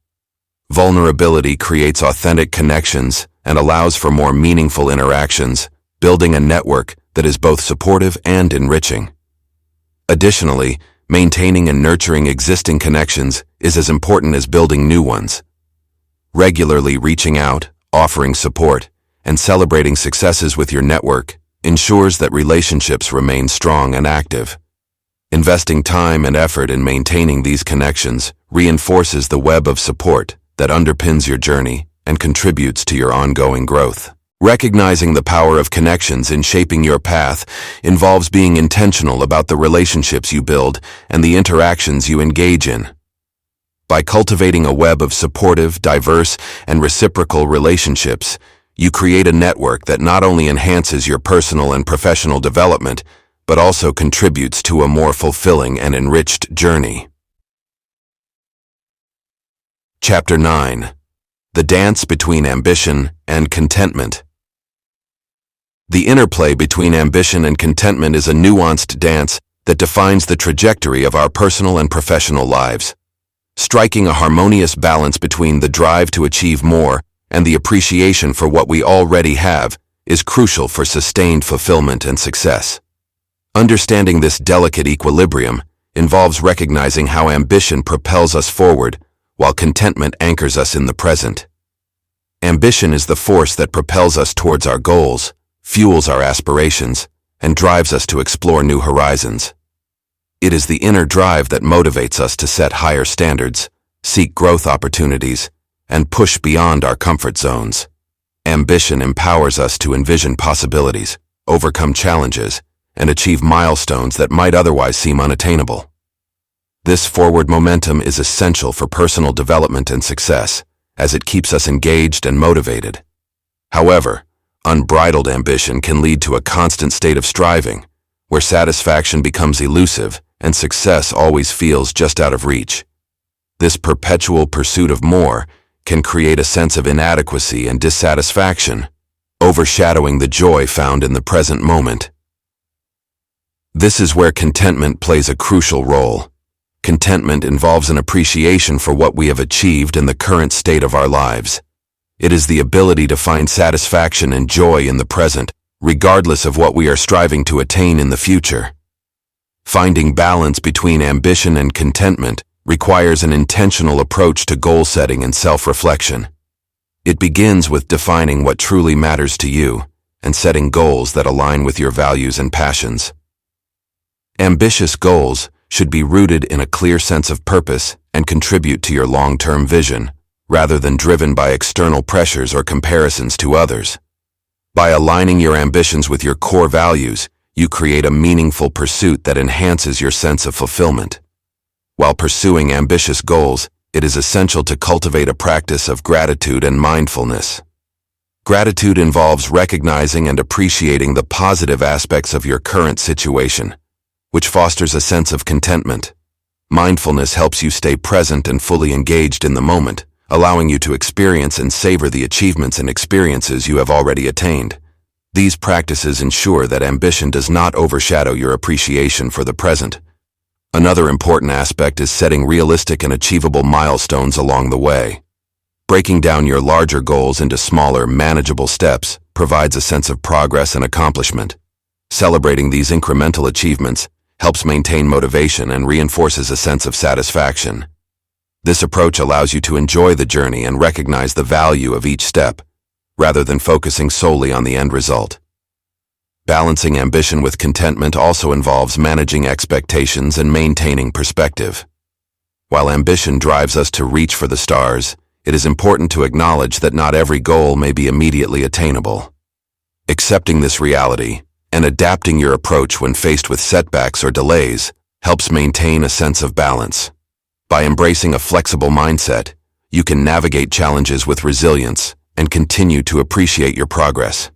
Vulnerability creates authentic connections and allows for more meaningful interactions, building a network that is both supportive and enriching. Additionally, maintaining and nurturing existing connections is as important as building new ones. Regularly reaching out, offering support, and celebrating successes with your network ensures that relationships remain strong and active. Investing time and effort in maintaining these connections reinforces the web of support that underpins your journey and contributes to your ongoing growth. Recognizing the power of connections in shaping your path involves being intentional about the relationships you build and the interactions you engage in. By cultivating a web of supportive, diverse, and reciprocal relationships, you create a network that not only enhances your personal and professional development, but also contributes to a more fulfilling and enriched journey. Chapter 9. The Dance Between Ambition and Contentment. The interplay between ambition and contentment is a nuanced dance that defines the trajectory of our personal and professional lives. Striking a harmonious balance between the drive to achieve more and the appreciation for what we already have is crucial for sustained fulfillment and success. Understanding this delicate equilibrium involves recognizing how ambition propels us forward while contentment anchors us in the present. Ambition is the force that propels us towards our goals, fuels our aspirations, and drives us to explore new horizons. It is the inner drive that motivates us to set higher standards, seek growth opportunities, and push beyond our comfort zones. Ambition empowers us to envision possibilities, overcome challenges, and achieve milestones that might otherwise seem unattainable. This forward momentum is essential for personal development and success, as it keeps us engaged and motivated. However, unbridled ambition can lead to a constant state of striving, where satisfaction becomes elusive and success always feels just out of reach. This perpetual pursuit of more can create a sense of inadequacy and dissatisfaction, overshadowing the joy found in the present moment. This is where contentment plays a crucial role. Contentment involves an appreciation for what we have achieved in the current state of our lives. It is the ability to find satisfaction and joy in the present, regardless of what we are striving to attain in the future. Finding balance between ambition and contentment requires an intentional approach to goal setting and self-reflection. It begins with defining what truly matters to you and setting goals that align with your values and passions. Ambitious goals should be rooted in a clear sense of purpose and contribute to your long-term vision, rather than driven by external pressures or comparisons to others. By aligning your ambitions with your core values, you create a meaningful pursuit that enhances your sense of fulfillment. While pursuing ambitious goals, it is essential to cultivate a practice of gratitude and mindfulness. Gratitude involves recognizing and appreciating the positive aspects of your current situation, which fosters a sense of contentment. Mindfulness helps you stay present and fully engaged in the moment, allowing you to experience and savor the achievements and experiences you have already attained. These practices ensure that ambition does not overshadow your appreciation for the present. Another important aspect is setting realistic and achievable milestones along the way. Breaking down your larger goals into smaller, manageable steps provides a sense of progress and accomplishment. Celebrating these incremental achievements helps maintain motivation and reinforces a sense of satisfaction. This approach allows you to enjoy the journey and recognize the value of each step, rather than focusing solely on the end result. Balancing ambition with contentment also involves managing expectations and maintaining perspective. While ambition drives us to reach for the stars, it is important to acknowledge that not every goal may be immediately attainable. Accepting this reality and adapting your approach when faced with setbacks or delays helps maintain a sense of balance. By embracing a flexible mindset, you can navigate challenges with resilience and continue to appreciate your progress.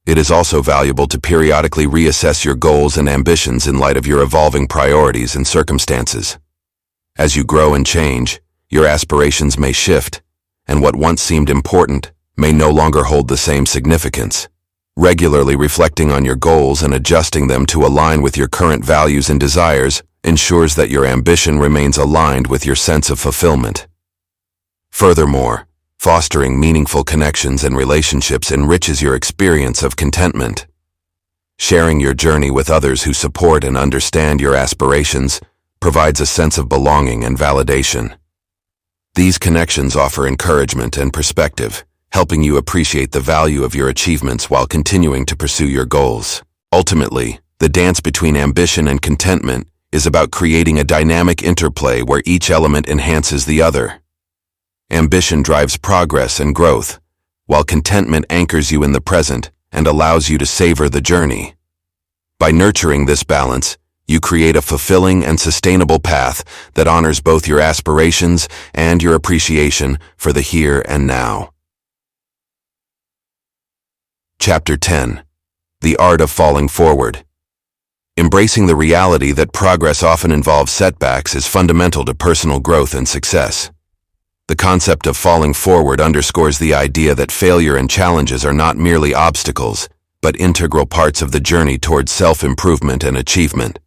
It is also valuable to periodically reassess your goals and ambitions in light of your evolving priorities and circumstances. As you grow and change, your aspirations may shift, and what once seemed important may no longer hold the same significance. Regularly reflecting on your goals and adjusting them to align with your current values and desires ensures that your ambition remains aligned with your sense of fulfillment. Furthermore, fostering meaningful connections and relationships enriches your experience of contentment. Sharing your journey with others who support and understand your aspirations provides a sense of belonging and validation. These connections offer encouragement and perspective, helping you appreciate the value of your achievements while continuing to pursue your goals. Ultimately, the dance between ambition and contentment is about creating a dynamic interplay where each element enhances the other. Ambition drives progress and growth, while contentment anchors you in the present and allows you to savor the journey. By nurturing this balance, you create a fulfilling and sustainable path that honors both your aspirations and your appreciation for the here and now. Chapter 10. The Art of Falling Forward. Embracing the reality that progress often involves setbacks is fundamental to personal growth and success. The concept of falling forward underscores the idea that failure and challenges are not merely obstacles, but integral parts of the journey towards self-improvement and achievement.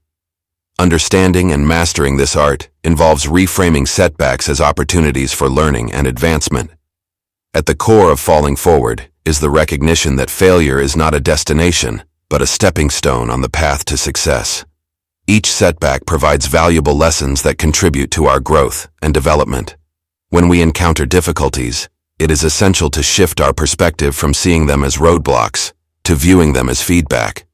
Understanding and mastering this art involves reframing setbacks as opportunities for learning and advancement. At the core of falling forward is the recognition that failure is not a destination, but a stepping stone on the path to success. Each setback provides valuable lessons that contribute to our growth and development. When we encounter difficulties, it is essential to shift our perspective from seeing them as roadblocks to viewing them as feedback.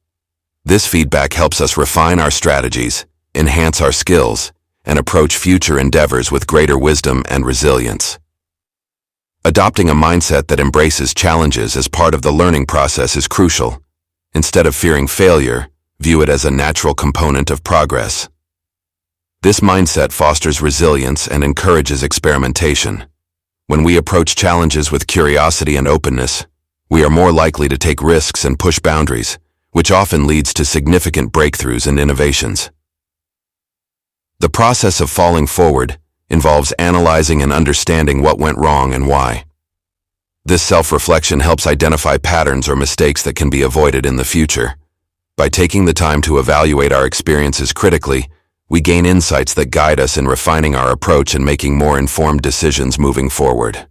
This feedback helps us refine our strategies, enhance our skills, and approach future endeavors with greater wisdom and resilience. Adopting a mindset that embraces challenges as part of the learning process is crucial. Instead of fearing failure, view it as a natural component of progress. This mindset fosters resilience and encourages experimentation. When we approach challenges with curiosity and openness, we are more likely to take risks and push boundaries, which often leads to significant breakthroughs and innovations. The process of falling forward involves analyzing and understanding what went wrong and why. This self-reflection helps identify patterns or mistakes that can be avoided in the future. By taking the time to evaluate our experiences critically, we gain insights that guide us in refining our approach and making more informed decisions moving forward.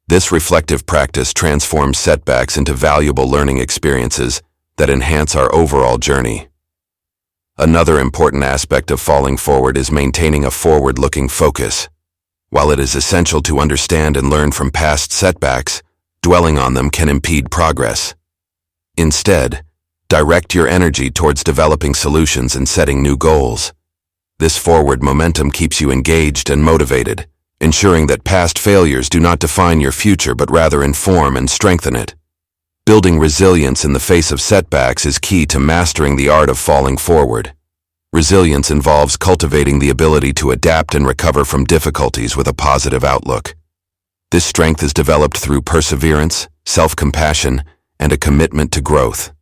This reflective practice transforms setbacks into valuable learning experiences that enhance our overall journey. Another important aspect of falling forward is maintaining a forward-looking focus. While it is essential to understand and learn from past setbacks, dwelling on them can impede progress. Instead, direct your energy towards developing solutions and setting new goals. This forward momentum keeps you engaged and motivated, ensuring that past failures do not define your future but rather inform and strengthen it. Building resilience in the face of setbacks is key to mastering the art of falling forward. Resilience involves cultivating the ability to adapt and recover from difficulties with a positive outlook. This strength is developed through perseverance, self-compassion, and a commitment to growth.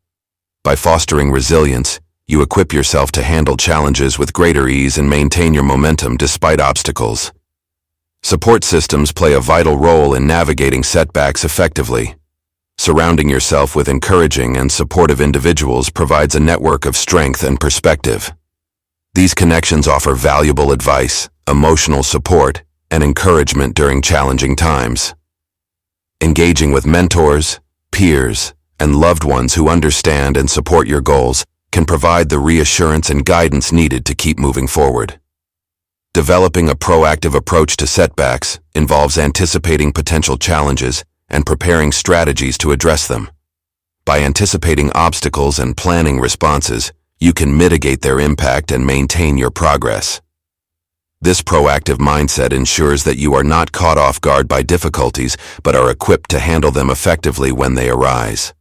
By fostering resilience, you equip yourself to handle challenges with greater ease and maintain your momentum despite obstacles. Support systems play a vital role in navigating setbacks effectively. Surrounding yourself with encouraging and supportive individuals provides a network of strength and perspective. These connections offer valuable advice, emotional support, and encouragement during challenging times. Engaging with mentors, peers, and loved ones who understand and support your goals can provide the reassurance and guidance needed to keep moving forward. Developing a proactive approach to setbacks involves anticipating potential challenges and preparing strategies to address them. By anticipating obstacles and planning responses, you can mitigate their impact and maintain your progress. This proactive mindset ensures that you are not caught off guard by difficulties, but are equipped to handle them effectively when they arise.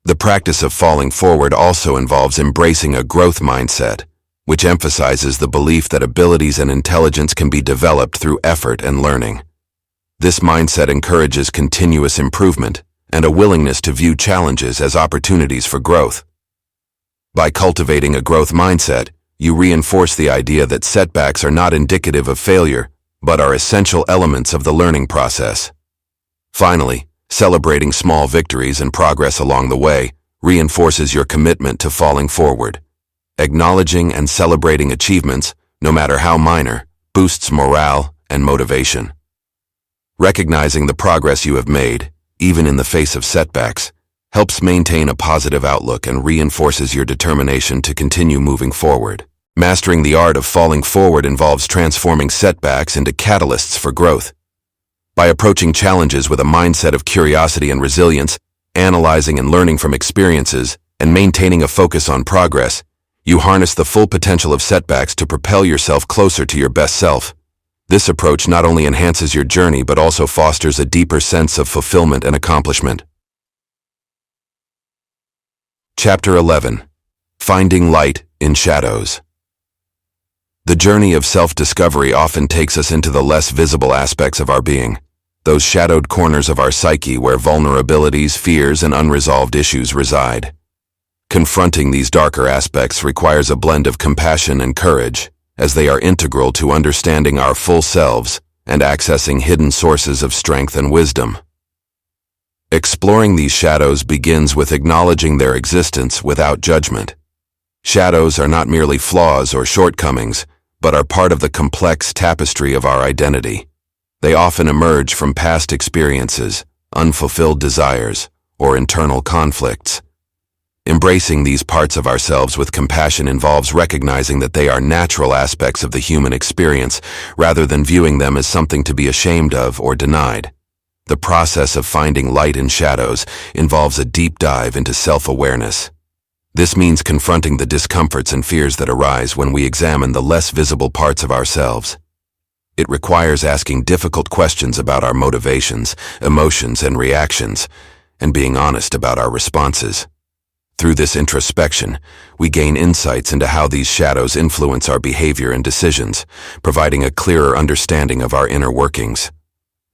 The practice of falling forward also involves embracing a growth mindset, which emphasizes the belief that abilities and intelligence can be developed through effort and learning. This mindset encourages continuous improvement and a willingness to view challenges as opportunities for growth. By cultivating a growth mindset, you reinforce the idea that setbacks are not indicative of failure, but are essential elements of the learning process. Finally, celebrating small victories and progress along the way reinforces your commitment to falling forward. Acknowledging and celebrating achievements, no matter how minor, boosts morale and motivation. Recognizing the progress you have made, even in the face of setbacks, helps maintain a positive outlook and reinforces your determination to continue moving forward. Mastering the art of falling forward involves transforming setbacks into catalysts for growth. By approaching challenges with a mindset of curiosity and resilience, analyzing and learning from experiences, and maintaining a focus on progress, you harness the full potential of setbacks to propel yourself closer to your best self. This approach not only enhances your journey but also fosters a deeper sense of fulfillment and accomplishment. Chapter 11. Finding light in shadows. The journey of self-discovery often takes us into the less visible aspects of our being, those shadowed corners of our psyche where vulnerabilities, fears, and unresolved issues reside. Confronting these darker aspects requires a blend of compassion and courage, as they are integral to understanding our full selves and accessing hidden sources of strength and wisdom. Exploring these shadows begins with acknowledging their existence without judgment. Shadows are not merely flaws or shortcomings, but are part of the complex tapestry of our identity. They often emerge from past experiences, unfulfilled desires, or internal conflicts. Embracing these parts of ourselves with compassion involves recognizing that they are natural aspects of the human experience, rather than viewing them as something to be ashamed of or denied. The process of finding light in shadows involves a deep dive into self-awareness. This means confronting the discomforts and fears that arise when we examine the less visible parts of ourselves. It requires asking difficult questions about our motivations, emotions, and reactions, and being honest about our responses. Through this introspection, we gain insights into how these shadows influence our behavior and decisions, providing a clearer understanding of our inner workings.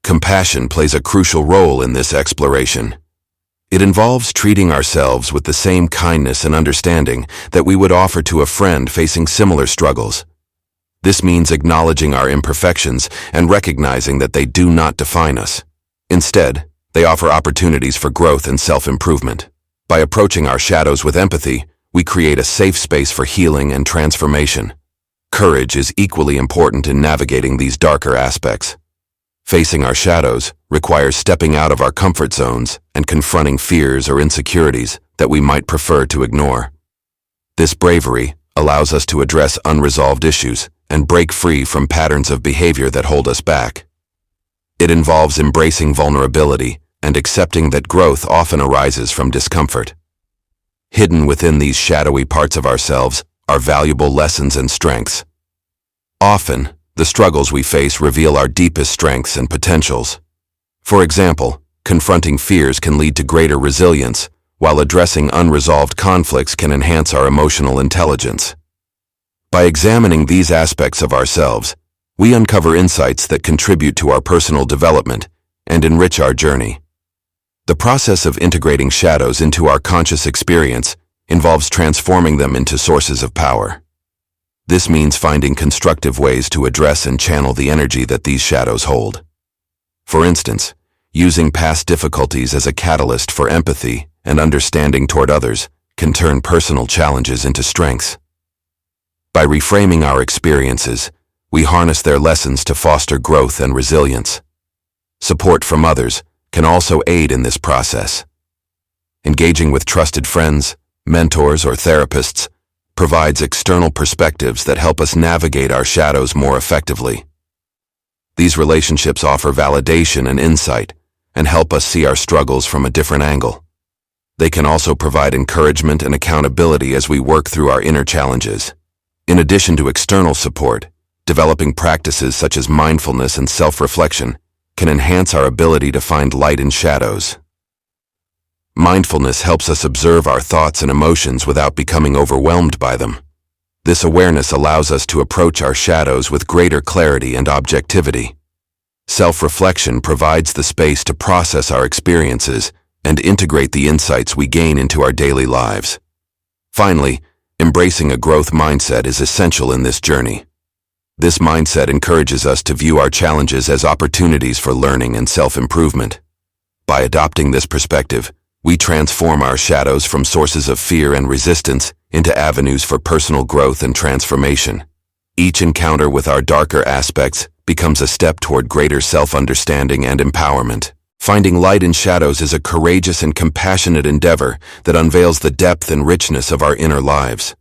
Compassion plays a crucial role in this exploration. It involves treating ourselves with the same kindness and understanding that we would offer to a friend facing similar struggles. This means acknowledging our imperfections and recognizing that they do not define us. Instead, they offer opportunities for growth and self-improvement. By approaching our shadows with empathy, we create a safe space for healing and transformation. Courage is equally important in navigating these darker aspects. Facing our shadows requires stepping out of our comfort zones and confronting fears or insecurities that we might prefer to ignore. This bravery allows us to address unresolved issues and break free from patterns of behavior that hold us back. It involves embracing vulnerability and accepting that growth often arises from discomfort. Hidden within these shadowy parts of ourselves are valuable lessons and strengths. Often, the struggles we face reveal our deepest strengths and potentials. For example, confronting fears can lead to greater resilience, while addressing unresolved conflicts can enhance our emotional intelligence. By examining these aspects of ourselves, we uncover insights that contribute to our personal development and enrich our journey. The process of integrating shadows into our conscious experience involves transforming them into sources of power. This means finding constructive ways to address and channel the energy that these shadows hold. For instance, using past difficulties as a catalyst for empathy and understanding toward others can turn personal challenges into strengths. By reframing our experiences, we harness their lessons to foster growth and resilience. Support from others can also aid in this process. Engaging with trusted friends, mentors, or therapists provides external perspectives that help us navigate our shadows more effectively. These relationships offer validation and insight and help us see our struggles from a different angle. They can also provide encouragement and accountability as we work through our inner challenges. In addition to external support, developing practices such as mindfulness and self-reflection can enhance our ability to find light in shadows. Mindfulness helps us observe our thoughts and emotions without becoming overwhelmed by them. This awareness allows us to approach our shadows with greater clarity and objectivity. Self-reflection provides the space to process our experiences and integrate the insights we gain into our daily lives. Finally, embracing a growth mindset is essential in this journey. This mindset encourages us to view our challenges as opportunities for learning and self-improvement. By adopting this perspective, we transform our shadows from sources of fear and resistance into avenues for personal growth and transformation. Each encounter with our darker aspects becomes a step toward greater self-understanding and empowerment. Finding light in shadows is a courageous and compassionate endeavor that unveils the depth and richness of our inner lives.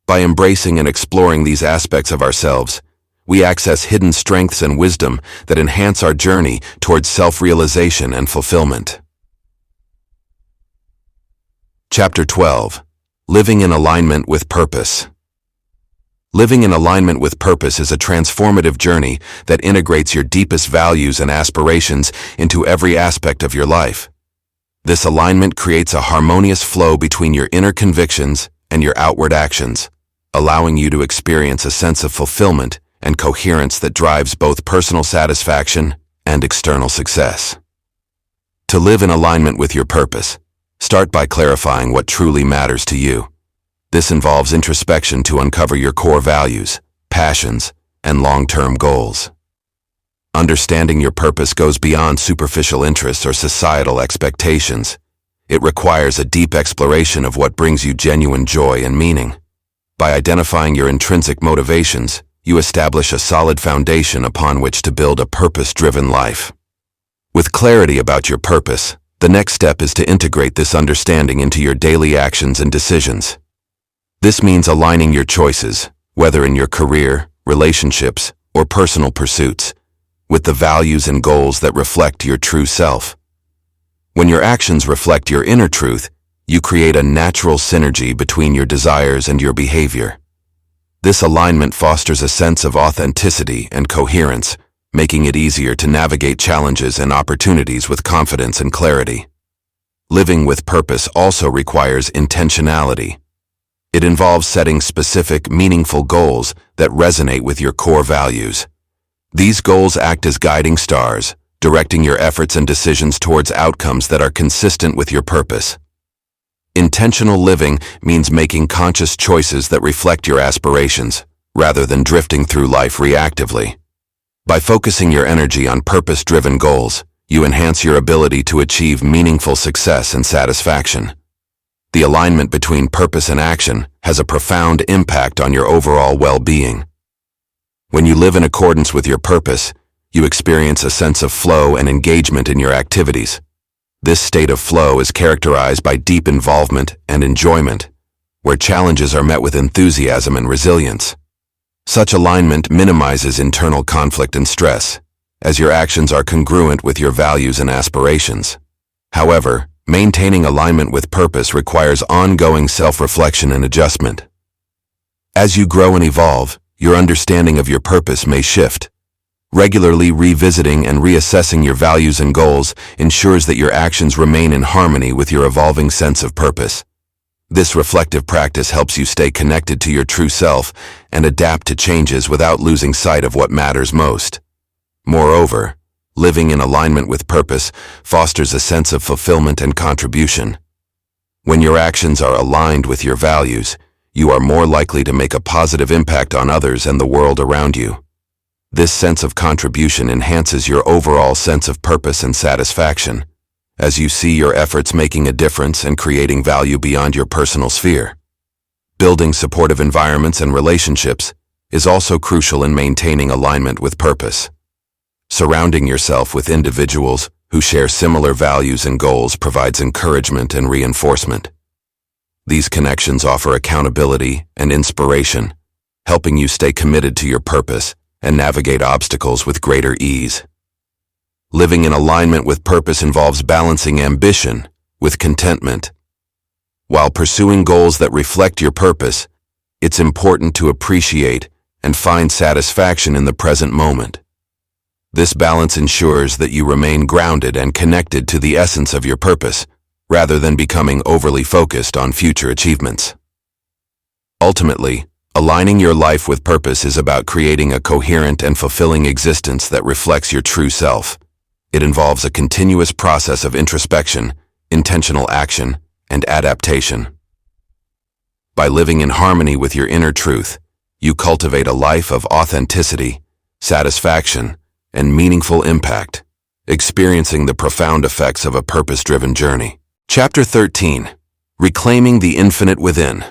By embracing and exploring these aspects of ourselves, we access hidden strengths and wisdom that enhance our journey towards self-realization and fulfillment. Chapter 12. Living in Alignment with Purpose. Living in alignment with purpose is a transformative journey that integrates your deepest values and aspirations into every aspect of your life. This alignment creates a harmonious flow between your inner convictions and your outward actions, allowing you to experience a sense of fulfillment and coherence that drives both personal satisfaction and external success. To live in alignment with your purpose, start by clarifying what truly matters to you. This involves introspection to uncover your core values, passions, and long-term goals. Understanding your purpose goes beyond superficial interests or societal expectations. It requires a deep exploration of what brings you genuine joy and meaning. By identifying your intrinsic motivations, you establish a solid foundation upon which to build a purpose-driven life. With clarity about your purpose, the next step is to integrate this understanding into your daily actions and decisions. This means aligning your choices, whether in your career, relationships, or personal pursuits, with the values and goals that reflect your true self. When your actions reflect your inner truth, you create a natural synergy between your desires and your behavior. This alignment fosters a sense of authenticity and coherence, making it easier to navigate challenges and opportunities with confidence and clarity. Living with purpose also requires intentionality. It involves setting specific, meaningful goals that resonate with your core values. These goals act as guiding stars, directing your efforts and decisions towards outcomes that are consistent with your purpose. Intentional living means making conscious choices that reflect your aspirations, rather than drifting through life reactively. By focusing your energy on purpose-driven goals, you enhance your ability to achieve meaningful success and satisfaction. The alignment between purpose and action has a profound impact on your overall well-being. When you live in accordance with your purpose, you experience a sense of flow and engagement in your activities. This state of flow is characterized by deep involvement and enjoyment, where challenges are met with enthusiasm and resilience. Such alignment minimizes internal conflict and stress, as your actions are congruent with your values and aspirations. However, maintaining alignment with purpose requires ongoing self-reflection and adjustment. As you grow and evolve, your understanding of your purpose may shift. Regularly revisiting and reassessing your values and goals ensures that your actions remain in harmony with your evolving sense of purpose. This reflective practice helps you stay connected to your true self and adapt to changes without losing sight of what matters most. Moreover, living in alignment with purpose fosters a sense of fulfillment and contribution. When your actions are aligned with your values, you are more likely to make a positive impact on others and the world around you. This sense of contribution enhances your overall sense of purpose and satisfaction, as you see your efforts making a difference and creating value beyond your personal sphere. Building supportive environments and relationships is also crucial in maintaining alignment with purpose. Surrounding yourself with individuals who share similar values and goals provides encouragement and reinforcement. These connections offer accountability and inspiration, helping you stay committed to your purpose and navigate obstacles with greater ease. Living in alignment with purpose involves balancing ambition with contentment. While pursuing goals that reflect your purpose, it's important to appreciate and find satisfaction in the present moment. This balance ensures that you remain grounded and connected to the essence of your purpose, rather than becoming overly focused on future achievements. Ultimately, aligning your life with purpose is about creating a coherent and fulfilling existence that reflects your true self. It involves a continuous process of introspection, intentional action, and adaptation. By living in harmony with your inner truth, you cultivate a life of authenticity, satisfaction, and meaningful impact, experiencing the profound effects of a purpose-driven journey. Chapter 13. Reclaiming the Infinite Within.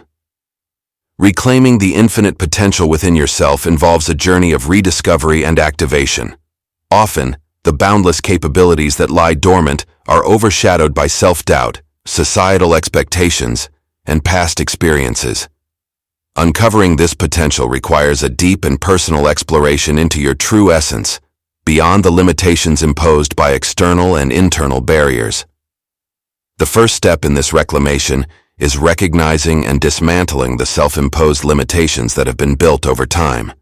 Reclaiming the infinite potential within yourself involves a journey of rediscovery and activation. Often, the boundless capabilities that lie dormant are overshadowed by self-doubt, societal expectations, and past experiences. Uncovering this potential requires a deep and personal exploration into your true essence, beyond the limitations imposed by external and internal barriers. The first step in this reclamation is recognizing and dismantling the self-imposed limitations that have been built over time.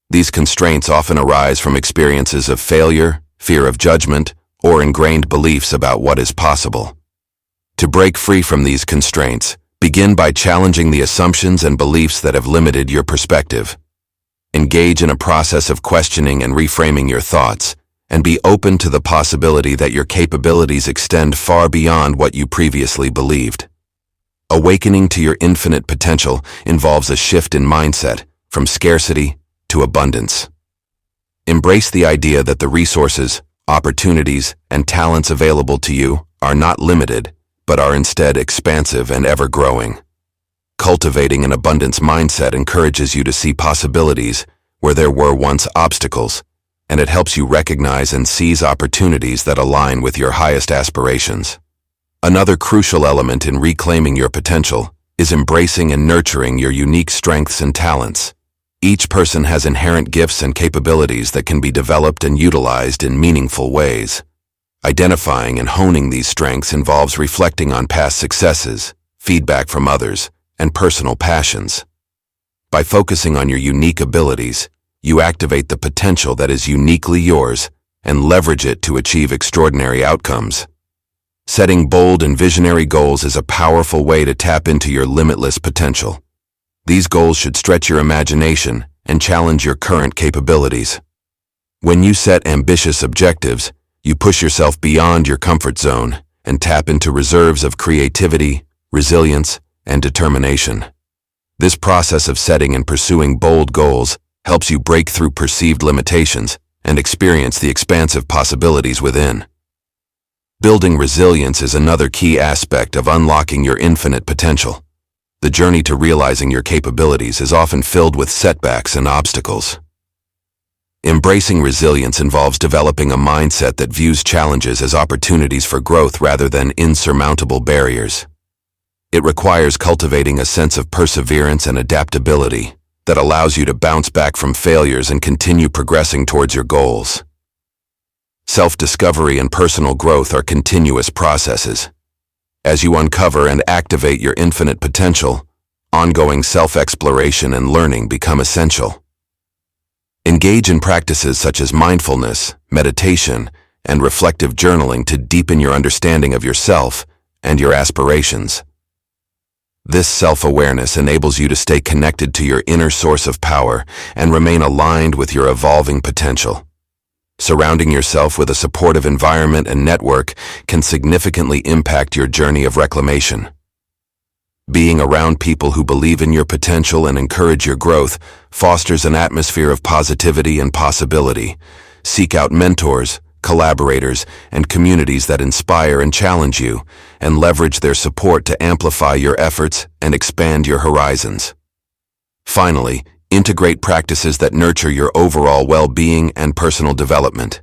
These constraints often arise from experiences of failure, fear of judgment, or ingrained beliefs about what is possible. To break free from these constraints, Begin by challenging the assumptions and beliefs that have limited your perspective. Engage in a process of questioning and reframing your thoughts, and be open to the possibility that your capabilities extend far beyond what you previously believed. Awakening to your infinite potential involves a shift in mindset from scarcity to abundance. Embrace the idea that the resources, opportunities, and talents available to you are not limited, but are instead expansive and ever-growing. Cultivating an abundance mindset encourages you to see possibilities where there were once obstacles, and it helps you recognize and seize opportunities that align with your highest aspirations. Another crucial element in reclaiming your potential is embracing and nurturing your unique strengths and talents. Each person has inherent gifts and capabilities that can be developed and utilized in meaningful ways. Identifying and honing these strengths involves reflecting on past successes, feedback from others, and personal passions. By focusing on your unique abilities, you activate the potential that is uniquely yours and leverage it to achieve extraordinary outcomes. Setting bold and visionary goals is a powerful way to tap into your limitless potential. These goals should stretch your imagination and challenge your current capabilities. When you set ambitious objectives, you push yourself beyond your comfort zone and tap into reserves of creativity, resilience, and determination. This process of setting and pursuing bold goals helps you break through perceived limitations and experience the expansive possibilities within. Building resilience is another key aspect of unlocking your infinite potential. The journey to realizing your capabilities is often filled with setbacks and obstacles. Embracing resilience involves developing a mindset that views challenges as opportunities for growth rather than insurmountable barriers. It requires cultivating a sense of perseverance and adaptability that allows you to bounce back from failures and continue progressing towards your goals. Self-discovery and personal growth are continuous processes. As you uncover and activate your infinite potential, ongoing self-exploration and learning become essential. Engage in practices such as mindfulness, meditation, and reflective journaling to deepen your understanding of yourself and your aspirations. This self-awareness enables you to stay connected to your inner source of power and remain aligned with your evolving potential. Surrounding yourself with a supportive environment and network can significantly impact your journey of reclamation. Being around people who believe in your potential and encourage your growth fosters an atmosphere of positivity and possibility. Seek out mentors, collaborators, and communities that inspire and challenge you, and leverage their support to amplify your efforts and expand your horizons. Finally, integrate practices that nurture your overall well-being and personal development.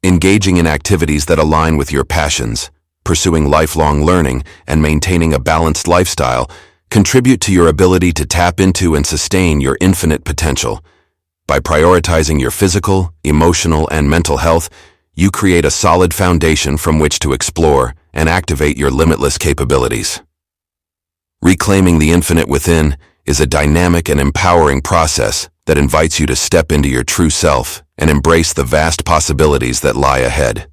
Engaging in activities that align with your passions, pursuing lifelong learning, and maintaining a balanced lifestyle contribute to your ability to tap into and sustain your infinite potential. By prioritizing your physical, emotional, and mental health, you create a solid foundation from which to explore and activate your limitless capabilities. Reclaiming the infinite within is a dynamic and empowering process that invites you to step into your true self and embrace the vast possibilities that lie ahead.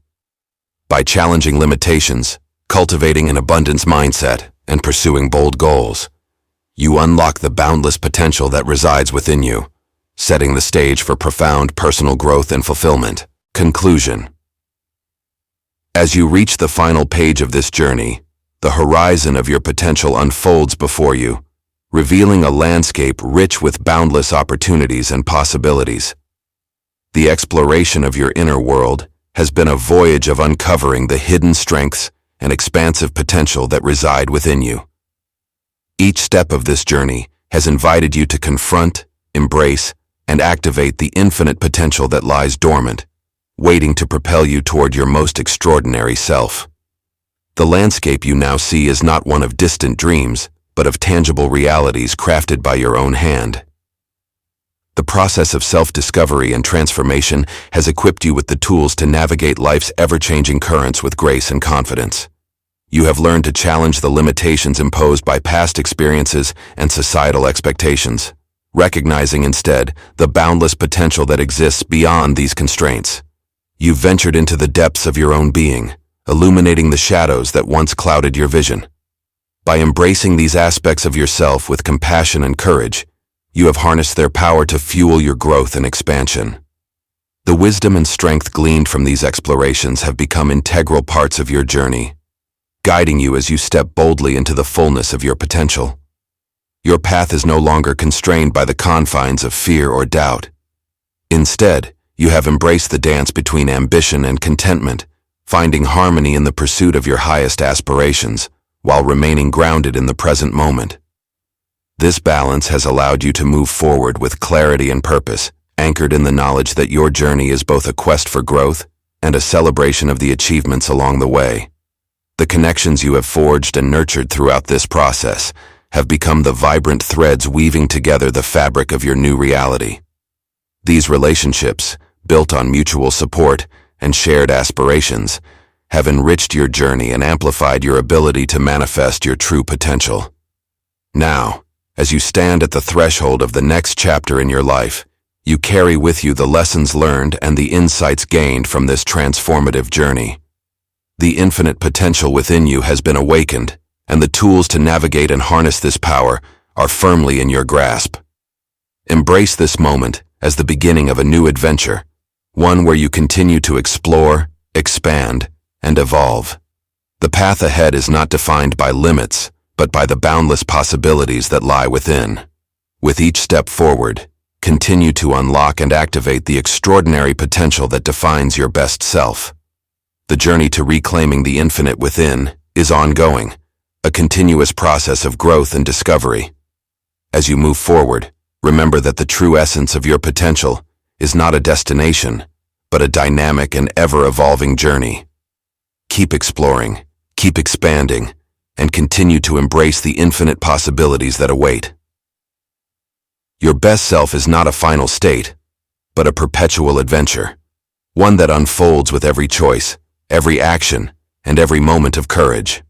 By challenging limitations, cultivating an abundance mindset, and pursuing bold goals, you unlock the boundless potential that resides within you, setting the stage for profound personal growth and fulfillment. Conclusion. As you reach the final page of this journey, the horizon of your potential unfolds before you, revealing a landscape rich with boundless opportunities and possibilities. The exploration of your inner world has been a voyage of uncovering the hidden strengths and expansive potential that reside within you. Each step of this journey has invited you to confront, embrace, and activate the infinite potential that lies dormant, waiting to propel you toward your most extraordinary self. The landscape you now see is not one of distant dreams, but of tangible realities crafted by your own hand. The process of self-discovery and transformation has equipped you with the tools to navigate life's ever-changing currents with grace and confidence. You have learned to challenge the limitations imposed by past experiences and societal expectations, recognizing instead the boundless potential that exists beyond these constraints. You've ventured into the depths of your own being, illuminating the shadows that once clouded your vision. By embracing these aspects of yourself with compassion and courage, you have harnessed their power to fuel your growth and expansion. The wisdom and strength gleaned from these explorations have become integral parts of your journey, guiding you as you step boldly into the fullness of your potential. Your path is no longer constrained by the confines of fear or doubt. Instead, you have embraced the dance between ambition and contentment, finding harmony in the pursuit of your highest aspirations, while remaining grounded in the present moment. This balance has allowed you to move forward with clarity and purpose, anchored in the knowledge that your journey is both a quest for growth and a celebration of the achievements along the way. The connections you have forged and nurtured throughout this process have become the vibrant threads weaving together the fabric of your new reality. These relationships, built on mutual support and shared aspirations, have enriched your journey and amplified your ability to manifest your true potential. Now, as you stand at the threshold of the next chapter in your life, you carry with you the lessons learned and the insights gained from this transformative journey. The infinite potential within you has been awakened, and the tools to navigate and harness this power are firmly in your grasp. Embrace this moment as the beginning of a new adventure, one where you continue to explore, expand, and evolve. The path ahead is not defined by limits, but by the boundless possibilities that lie within. With each step forward, continue to unlock and activate the extraordinary potential that defines your best self. The journey to reclaiming the infinite within is ongoing, a continuous process of growth and discovery. As you move forward, remember that the true essence of your potential is not a destination, but a dynamic and ever-evolving journey. Keep exploring, keep expanding, and continue to embrace the infinite possibilities that await. Your best self is not a final state, but a perpetual adventure, one that unfolds with every choice, every action, and every moment of courage.